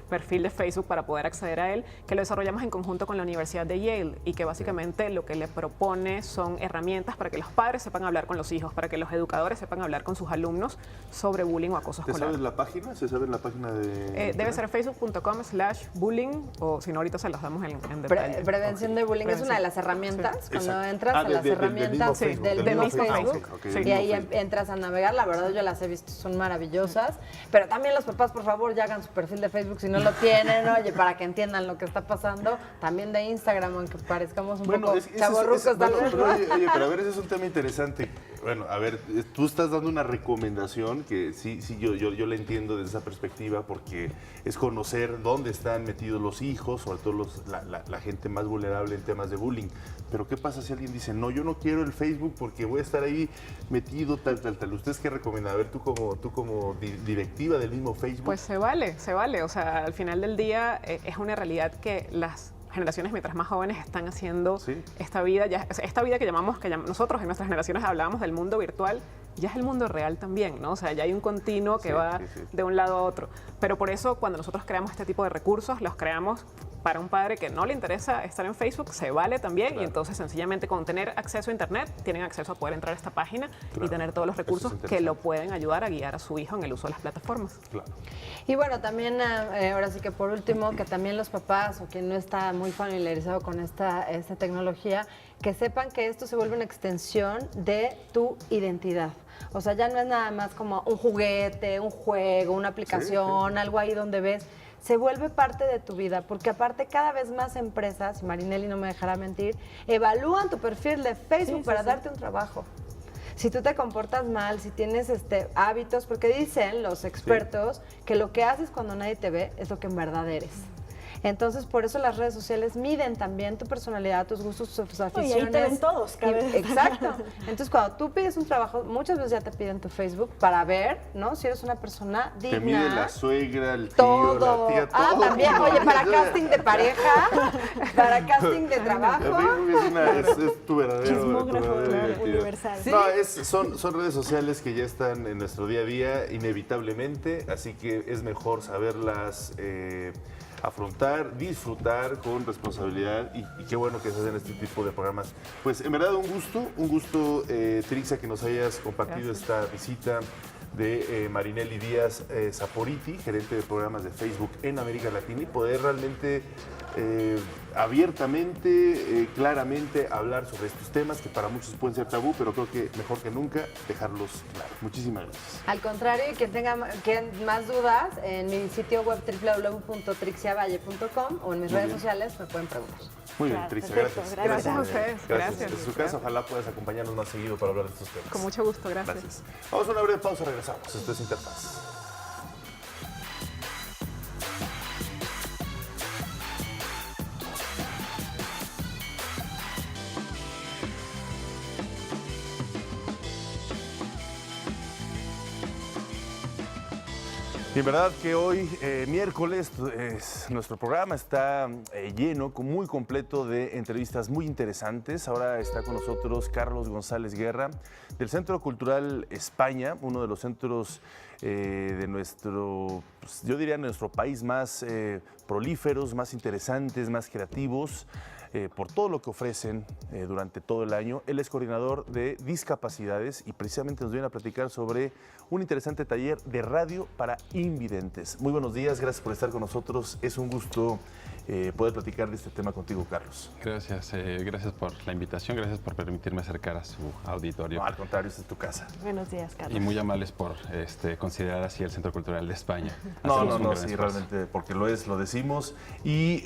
perfil de Facebook para poder acceder a él, que lo desarrollamos en conjunto con la Universidad de Yale y que básicamente lo que le propone son herramientas para que los padres sepan hablar con los hijos, para que los educadores sepan hablar con sus alumnos sobre bullying o acoso escolar. ¿Sabes la página? ¿Se sabe la página de...? Debe ser facebook.com/bullying o si no ahorita se los damos en detalle. Prevención de bullying es una de las herramientas. Cuando entras a las herramientas del mismo Facebook y ahí entras a navegar, la verdad yo las he visto, son maravillosas, pero también los papás por favor ya hagan su perfil de Facebook si no lo tienen, oye, para que entiendan lo que está pasando, también de Instagram, aunque parezcamos un poco chavorrucos tal vez. Oye, pero a ver, ese es un tema interesante. Bueno, a ver, tú estás dando una recomendación que sí, yo la entiendo desde esa perspectiva porque es conocer dónde están metidos los hijos, sobre todo la gente más vulnerable en temas de bullying. Pero ¿qué pasa si alguien dice, no, yo no quiero el Facebook porque voy a estar ahí metido, tal? ¿Ustedes qué recomiendan? A ver, tú como directiva del mismo Facebook. Pues se vale. O sea, al final del día es una realidad que las generaciones mientras más jóvenes están haciendo esta vida que llamamos, nosotros en nuestras generaciones hablábamos del mundo virtual, ya es el mundo real también, ¿no? O sea, ya hay un continuo que va de un lado a otro. Pero por eso cuando nosotros creamos este tipo de recursos, los creamos para un padre que no le interesa estar en Facebook, se vale también, y entonces sencillamente con tener acceso a Internet, tienen acceso a poder entrar a esta página y tener todos los recursos que lo pueden ayudar a guiar a su hijo en el uso de las plataformas. Claro. Y bueno, también ahora sí que por último, que también los papás o quien no está muy familiarizado con esta tecnología, que sepan que esto se vuelve una extensión de tu identidad. O sea, ya no es nada más como un juguete, un juego, una aplicación, algo ahí donde ves. Se vuelve parte de tu vida, porque aparte cada vez más empresas, y Marinelli no me dejará mentir, evalúan tu perfil de Facebook para darte un trabajo. Si tú te comportas mal, si tienes hábitos, porque dicen los expertos que lo que haces cuando nadie te ve es lo que en verdad eres. Entonces, por eso las redes sociales miden también tu personalidad, tus gustos, tus aficiones. Y ahí te ven todos, exacto. Entonces, cuando tú pides un trabajo, muchas veces ya te piden tu Facebook para ver, ¿no? Si eres una persona digna. Te mide la suegra, el tío, la tía, todo. También, oye, para casting de pareja, para casting de trabajo. Es tu verdadero universal. ¿Sí? No, son redes sociales que ya están en nuestro día a día, inevitablemente, así que es mejor saberlas afrontar, disfrutar con responsabilidad y qué bueno que se hacen este tipo de programas. Pues en verdad un gusto, Trixia, que nos hayas compartido esta visita de Marinelli Díaz Saporiti, gerente de programas de Facebook en América Latina, y poder realmente abiertamente, claramente hablar sobre estos temas que para muchos pueden ser tabú, pero creo que mejor que nunca dejarlos claros. Muchísimas gracias. Al contrario, y quien tenga más dudas, en mi sitio web www.trixiavalle.com o en mis redes sociales me pueden preguntar. Muy bien, Trixia, gracias. Gracias a ustedes. Gracias. En su casa, ojalá puedas acompañarnos más seguido para hablar de estos temas. Con mucho gusto, gracias. Vamos a una breve pausa, regresamos. Esto es Interfaz. Y en verdad que hoy, miércoles, nuestro programa está lleno, muy completo de entrevistas muy interesantes. Ahora está con nosotros Carlos González Guerra, del Centro Cultural España, uno de los centros de nuestro, pues, yo diría, nuestro país más prolíferos, más interesantes, más creativos, por todo lo que ofrecen durante todo el año. Él es coordinador de discapacidades y precisamente nos viene a platicar sobre un interesante taller de radio para invidentes. Muy buenos días, gracias por estar con nosotros. Es un gusto poder platicar de este tema contigo, Carlos. Gracias, gracias por la invitación, gracias por permitirme acercar a su auditorio. No, al contrario, esta es tu casa. Buenos días, Carlos. Y muy amables por considerar así el Centro Cultural de España. No, sí, realmente, porque lo decimos. Y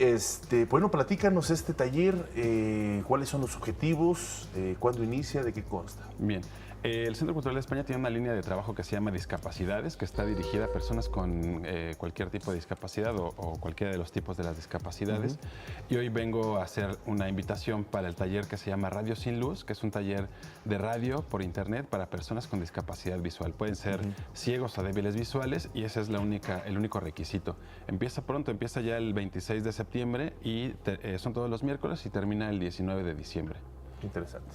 bueno, platícanos este taller, cuáles son los objetivos, cuándo inicia, de qué consta. Bien, El Centro Cultural de España tiene una línea de trabajo que se llama Discapacidades, que está dirigida a personas con cualquier tipo de discapacidad o cualquiera de los tipos de las discapacidades. Y hoy vengo a hacer una invitación para el taller que se llama Radio Sin Luz, que es un taller de radio por internet para personas con discapacidad visual. Pueden ser ciegos o débiles visuales y ese es el único requisito. Empieza pronto, empieza ya el 26 de septiembre y son todos los miércoles y termina el 19 de diciembre. Interesante.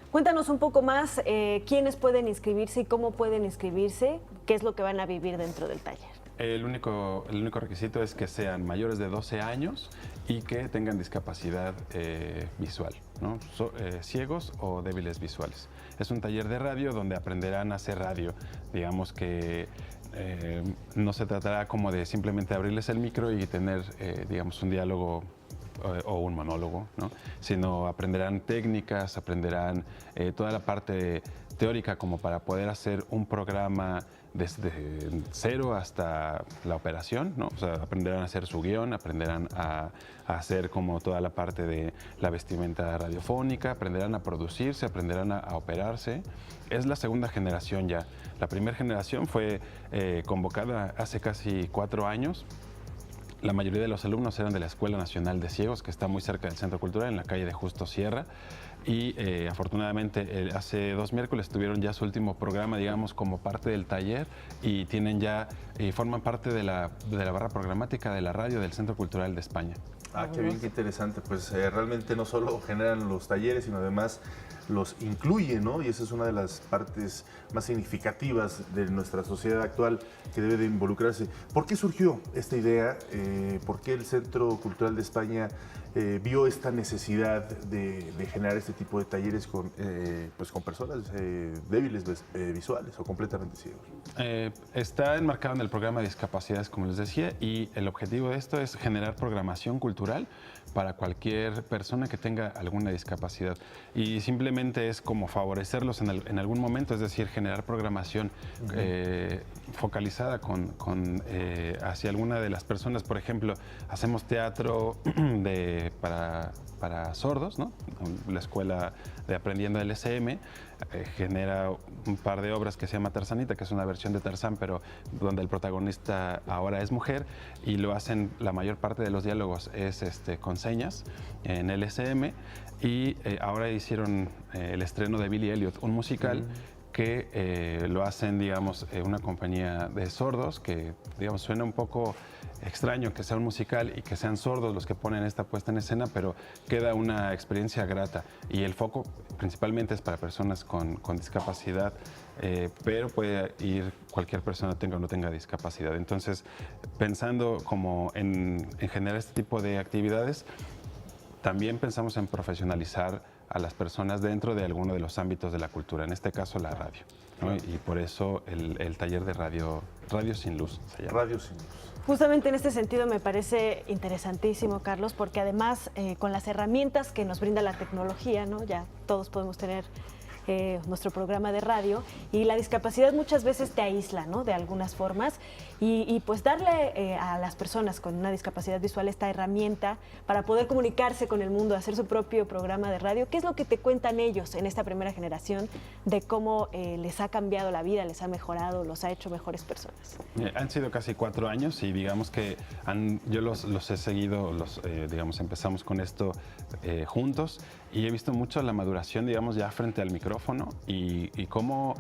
Cuéntanos un poco más quiénes pueden inscribirse y cómo pueden inscribirse, qué es lo que van a vivir dentro del taller. El único requisito es que sean mayores de 12 años y que tengan discapacidad visual, ¿no? Ciegos o débiles visuales. Es un taller de radio donde aprenderán a hacer radio. Digamos que no se tratará como de simplemente abrirles el micro y tener, digamos, un diálogo o un monólogo, ¿no? Sino aprenderán técnicas, aprenderán toda la parte teórica como para poder hacer un programa desde cero hasta la operación, ¿no? O sea, aprenderán a hacer su guión, aprenderán a hacer como toda la parte de la vestimenta radiofónica, aprenderán a producirse, aprenderán a operarse. Es la segunda generación ya. La primera generación fue convocada hace casi 4 años. La mayoría de los alumnos eran de la Escuela Nacional de Ciegos, que está muy cerca del Centro Cultural, en la calle de Justo Sierra. Y afortunadamente hace 2 miércoles tuvieron ya su último programa, digamos, como parte del taller y tienen ya, forman parte de la barra programática de la radio del Centro Cultural de España. Ah, qué bien, qué interesante. Pues realmente no solo generan los talleres, sino además los incluye, ¿no? Y esa es una de las partes más significativas de nuestra sociedad actual que debe de involucrarse. ¿Por qué surgió esta idea? ¿Por qué el Centro Cultural de España vio esta necesidad de generar este tipo de talleres con personas débiles visuales o completamente ciegos? Está enmarcado en el programa de discapacidades, como les decía, y el objetivo de esto es generar programación cultural para cualquier persona que tenga alguna discapacidad. Y simplemente es como favorecerlos en algún momento, es decir, generar programación focalizada hacia alguna de las personas. Por ejemplo, hacemos teatro para sordos, ¿no? La Escuela de Aprendiendo LSM genera un par de obras que se llama Tarzanita, que es una versión de Tarzán, pero donde el protagonista ahora es mujer y lo hacen, la mayor parte de los diálogos es con señas en LSM y ahora hicieron el estreno de Billy Elliot, un musical que lo hacen, digamos, una compañía de sordos, que, digamos, suena un poco extraño que sea un musical y que sean sordos los que ponen esta puesta en escena, pero queda una experiencia grata y el foco principalmente es para personas con discapacidad, pero puede ir cualquier persona tenga o no tenga discapacidad. Entonces, pensando como en generar este tipo de actividades, también pensamos en profesionalizar a las personas dentro de alguno de los ámbitos de la cultura, en este caso la radio, ¿no? Y por eso el taller de Radio Sin Luz se llama. Radio Sin Luz. Justamente en este sentido me parece interesantísimo, Carlos, porque además con las herramientas que nos brinda la tecnología, ¿no? Ya todos podemos tener nuestro programa de radio y la discapacidad muchas veces te aísla, ¿no? De algunas formas y pues darle a las personas con una discapacidad visual esta herramienta para poder comunicarse con el mundo, hacer su propio programa de radio. ¿Qué es lo que te cuentan ellos en esta primera generación de cómo les ha cambiado la vida, les ha mejorado, los ha hecho mejores personas? Han sido casi 4 años y digamos que yo los he seguido, digamos, empezamos con esto juntos y he visto mucho la maduración, digamos, ya frente al micrófono y cómo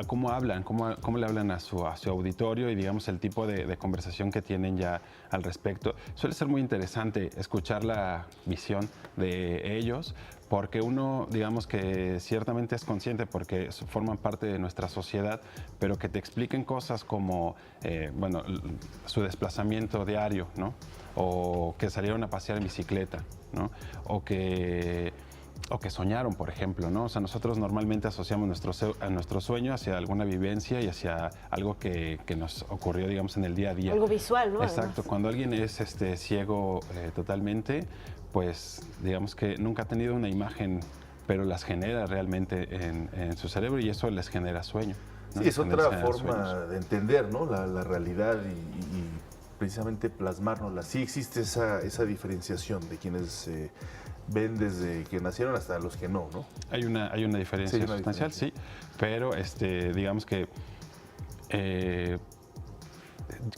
cómo hablan, cómo le hablan a su auditorio y digamos el tipo de conversación que tienen ya al respecto. Suele ser muy interesante escuchar la visión de ellos porque uno, digamos que ciertamente es consciente porque forman parte de nuestra sociedad, pero que te expliquen cosas como, bueno, su desplazamiento diario, ¿no? O que salieron a pasear en bicicleta, ¿no? O que soñaron, por ejemplo, ¿no? O sea, nosotros normalmente asociamos nuestro sueño hacia alguna vivencia y hacia algo que nos ocurrió, digamos, en el día a día. Algo visual, ¿no? Exacto. Además. Cuando alguien es ciego totalmente, pues digamos que nunca ha tenido una imagen, pero las genera realmente en su cerebro y eso les genera sueño, ¿no? Sí, es otra forma de entender, ¿no? La realidad y precisamente plasmárnosla. Sí existe esa diferenciación de quienes ven desde que nacieron hasta los que no, ¿no? Hay una diferencia sustancial, sí, pero digamos que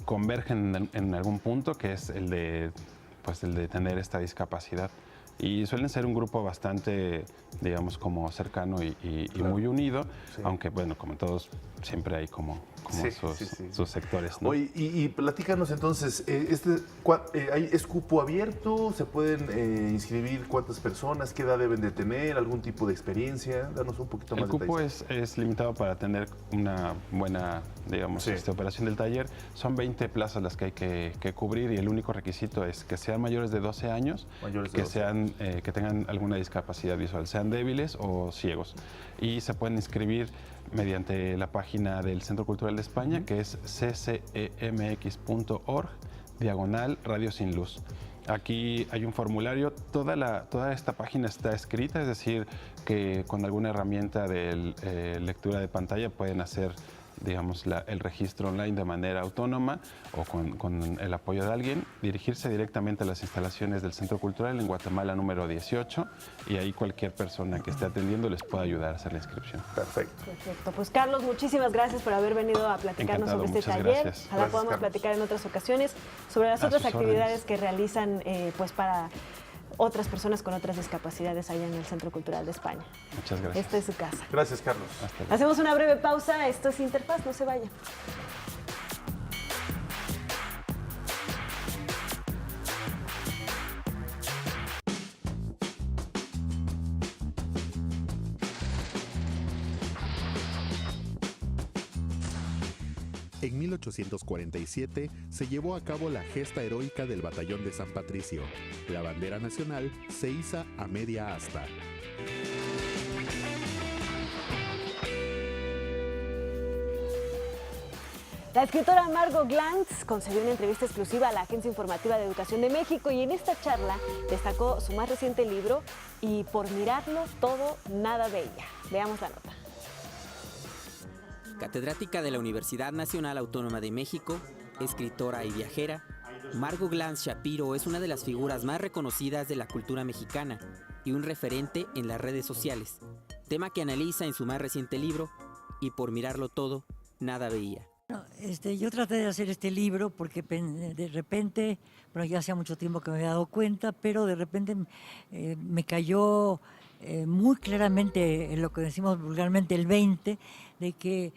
convergen en algún punto, que es el de tener esta discapacidad. Y suelen ser un grupo bastante, digamos, como cercano y muy unido, aunque, bueno, como todos, siempre hay como sus sectores, ¿no? Oye, y platícanos entonces, ¿es cupo abierto? ¿Se pueden inscribir cuántas personas? ¿Qué edad deben de tener? ¿Algún tipo de experiencia? Danos un poquito más de detalles. El cupo es limitado para tener una buena, digamos, operación del taller. Son 20 plazas las que hay que cubrir y el único requisito es que sean mayores de 12 años, que tengan alguna discapacidad visual, sean débiles o ciegos. Y se pueden inscribir mediante la página del Centro Cultural de España, que es ccemx.org/Radio Sin Luz. Aquí hay un formulario, toda esta página está escrita, es decir, que con alguna herramienta de lectura de pantalla pueden hacer, digamos, el registro online de manera autónoma o con el apoyo de alguien, dirigirse directamente a las instalaciones del Centro Cultural en Guatemala número 18 y ahí cualquier persona que esté atendiendo les pueda ayudar a hacer la inscripción. Perfecto. Perfecto. Pues Carlos, muchísimas gracias por haber venido a platicarnos sobre este taller. Gracias. Ojalá podamos platicar en otras ocasiones sobre las otras actividades que realizan pues para otras personas con otras discapacidades allá en el Centro Cultural de España. Muchas gracias. Esta es su casa. Gracias, Carlos. Hasta luego. Hacemos una breve pausa. Esto es Interfaz, no se vaya. En 1847 se llevó a cabo la gesta heroica del Batallón de San Patricio. La bandera nacional se iza a media asta. La escritora Margot Glantz concedió una entrevista exclusiva a la Agencia Informativa de Educación de México y en esta charla destacó su más reciente libro y por mirarlo todo, nada veía. Veamos la nota. Catedrática de la Universidad Nacional Autónoma de México, escritora y viajera, Margot Glantz Shapiro es una de las figuras más reconocidas de la cultura mexicana y un referente en las redes sociales, tema que analiza en su más reciente libro, Y por mirarlo todo, nada veía. Yo traté de hacer este libro porque de repente, bueno, ya hacía mucho tiempo que me había dado cuenta, pero de repente me cayó muy claramente, en lo que decimos vulgarmente, el 20, de que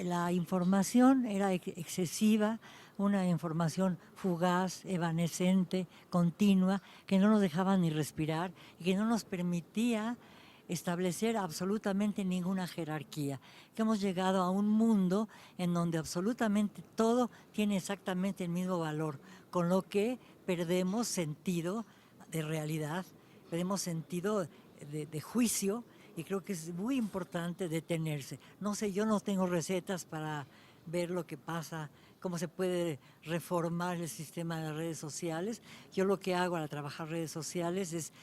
la información era excesiva, una información fugaz, evanescente, continua, que no nos dejaba ni respirar y que no nos permitía establecer absolutamente ninguna jerarquía, que hemos llegado a un mundo en donde absolutamente todo tiene exactamente el mismo valor, con lo que perdemos sentido de realidad, perdemos sentido de juicio, y creo que es muy importante detenerse. No sé, yo no tengo recetas para ver lo que pasa, cómo se puede reformar el sistema de las redes sociales. Yo lo que hago al trabajar redes sociales es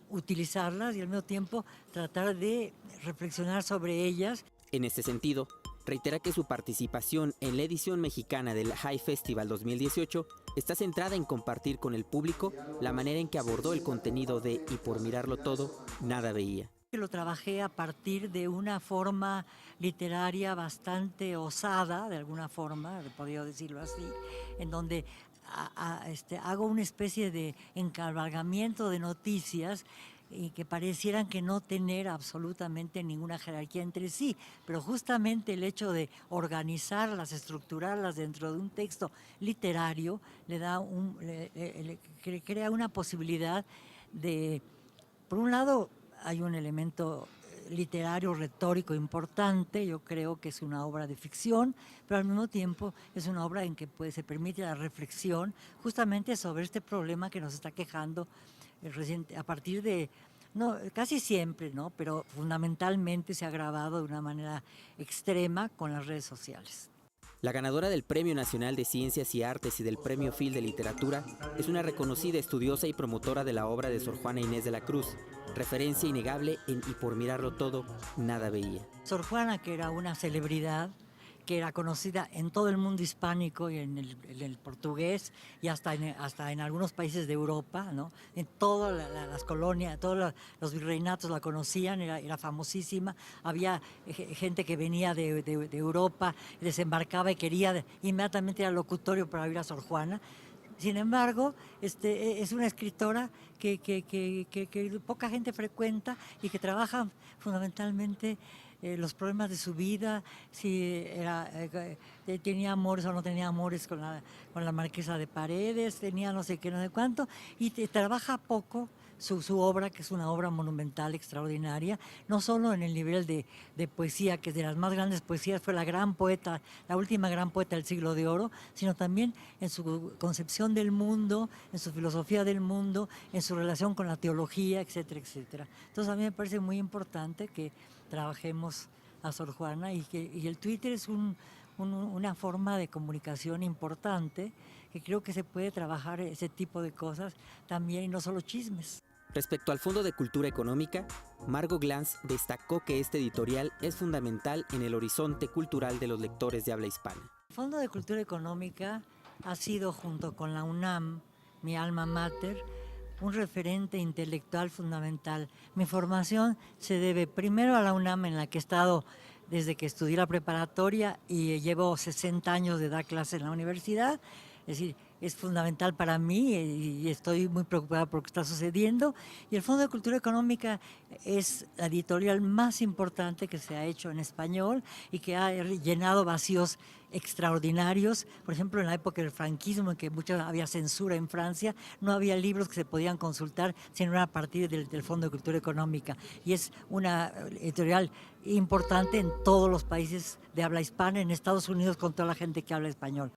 utilizarlas y al mismo tiempo tratar de reflexionar sobre ellas. En este sentido, reitera que su participación en la edición mexicana del High Festival 2018 está centrada en compartir con el público la manera en que abordó el contenido de Y por mirarlo todo, nada veía. Lo trabajé a partir de una forma literaria bastante osada, de alguna forma, podría decirlo así, en donde hago una especie de encabalgamiento de noticias y que parecieran que no tener absolutamente ninguna jerarquía entre sí, pero justamente el hecho de organizarlas, estructurarlas dentro de un texto literario le crea una posibilidad de, por un lado, hay un elemento literario, retórico importante, yo creo que es una obra de ficción, pero al mismo tiempo es una obra en que se permite la reflexión justamente sobre este problema que nos está quejando a partir de, no, casi siempre, ¿no? Pero fundamentalmente se ha agravado de una manera extrema con las redes sociales. La ganadora del Premio Nacional de Ciencias y Artes y del Premio Phil de Literatura es una reconocida estudiosa y promotora de la obra de Sor Juana Inés de la Cruz, referencia innegable en Y por mirarlo todo, nada veía. Sor Juana, que era una celebridad, que era conocida en todo el mundo hispánico y en el portugués y hasta en algunos países de Europa, ¿no? En todas las colonias, todos los virreinatos la conocían, era famosísima. Había gente que venía de Europa, desembarcaba y quería inmediatamente ir al locutorio para ir a Sor Juana. Sin embargo, es una escritora que poca gente frecuenta y que trabaja fundamentalmente los problemas de su vida, si tenía amores o no tenía amores con la marquesa de Paredes, tenía no sé qué, no sé cuánto, y trabaja poco su obra, que es una obra monumental, extraordinaria, no solo en el nivel de poesía, que es de las más grandes poesías, fue la gran poeta, la última gran poeta del siglo de oro, sino también en su concepción del mundo, en su filosofía del mundo, en su relación con la teología, etcétera, etcétera. Entonces a mí me parece muy importante que trabajemos a Sor Juana y el Twitter es una forma de comunicación importante, que creo que se puede trabajar ese tipo de cosas también y no solo chismes. Respecto al Fondo de Cultura Económica, Margot Glantz destacó que este editorial es fundamental en el horizonte cultural de los lectores de habla hispana. El Fondo de Cultura Económica ha sido, junto con la UNAM, mi alma mater, un referente intelectual fundamental. Mi formación se debe primero a la UNAM, en la que he estado desde que estudié la preparatoria y llevo 60 años de dar clases en la universidad. Es decir, es fundamental para mí y estoy muy preocupada por lo que está sucediendo. Y el Fondo de Cultura Económica es la editorial más importante que se ha hecho en español y que ha llenado vacíos extraordinarios. Por ejemplo, en la época del franquismo, en que había censura en Francia, no había libros que se podían consultar sino a partir del Fondo de Cultura Económica. Y es una editorial importante en todos los países de habla hispana, en Estados Unidos, con toda la gente que habla español.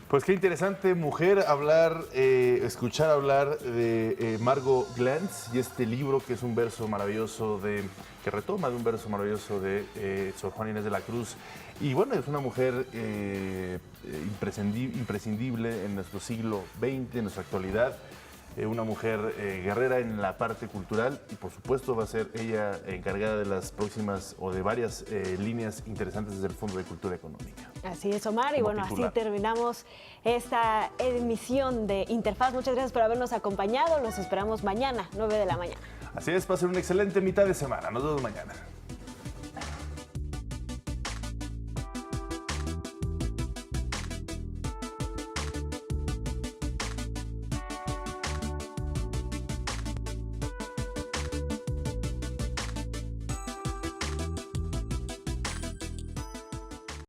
Pues qué interesante, mujer, escuchar hablar de Margot Glantz y este libro que es un verso maravilloso que retoma de un verso maravilloso de Sor Juana Inés de la Cruz. Y bueno, es una mujer imprescindible en nuestro siglo XX, en nuestra actualidad. Una mujer guerrera en la parte cultural y por supuesto va a ser ella encargada de las próximas o de varias líneas interesantes desde el Fondo de Cultura Económica. Así es, Omar, y bueno, así terminamos esta emisión de Interfaz. Muchas gracias por habernos acompañado, los esperamos mañana, 9 de la mañana. Así es, pasen una excelente mitad de semana, nos vemos mañana.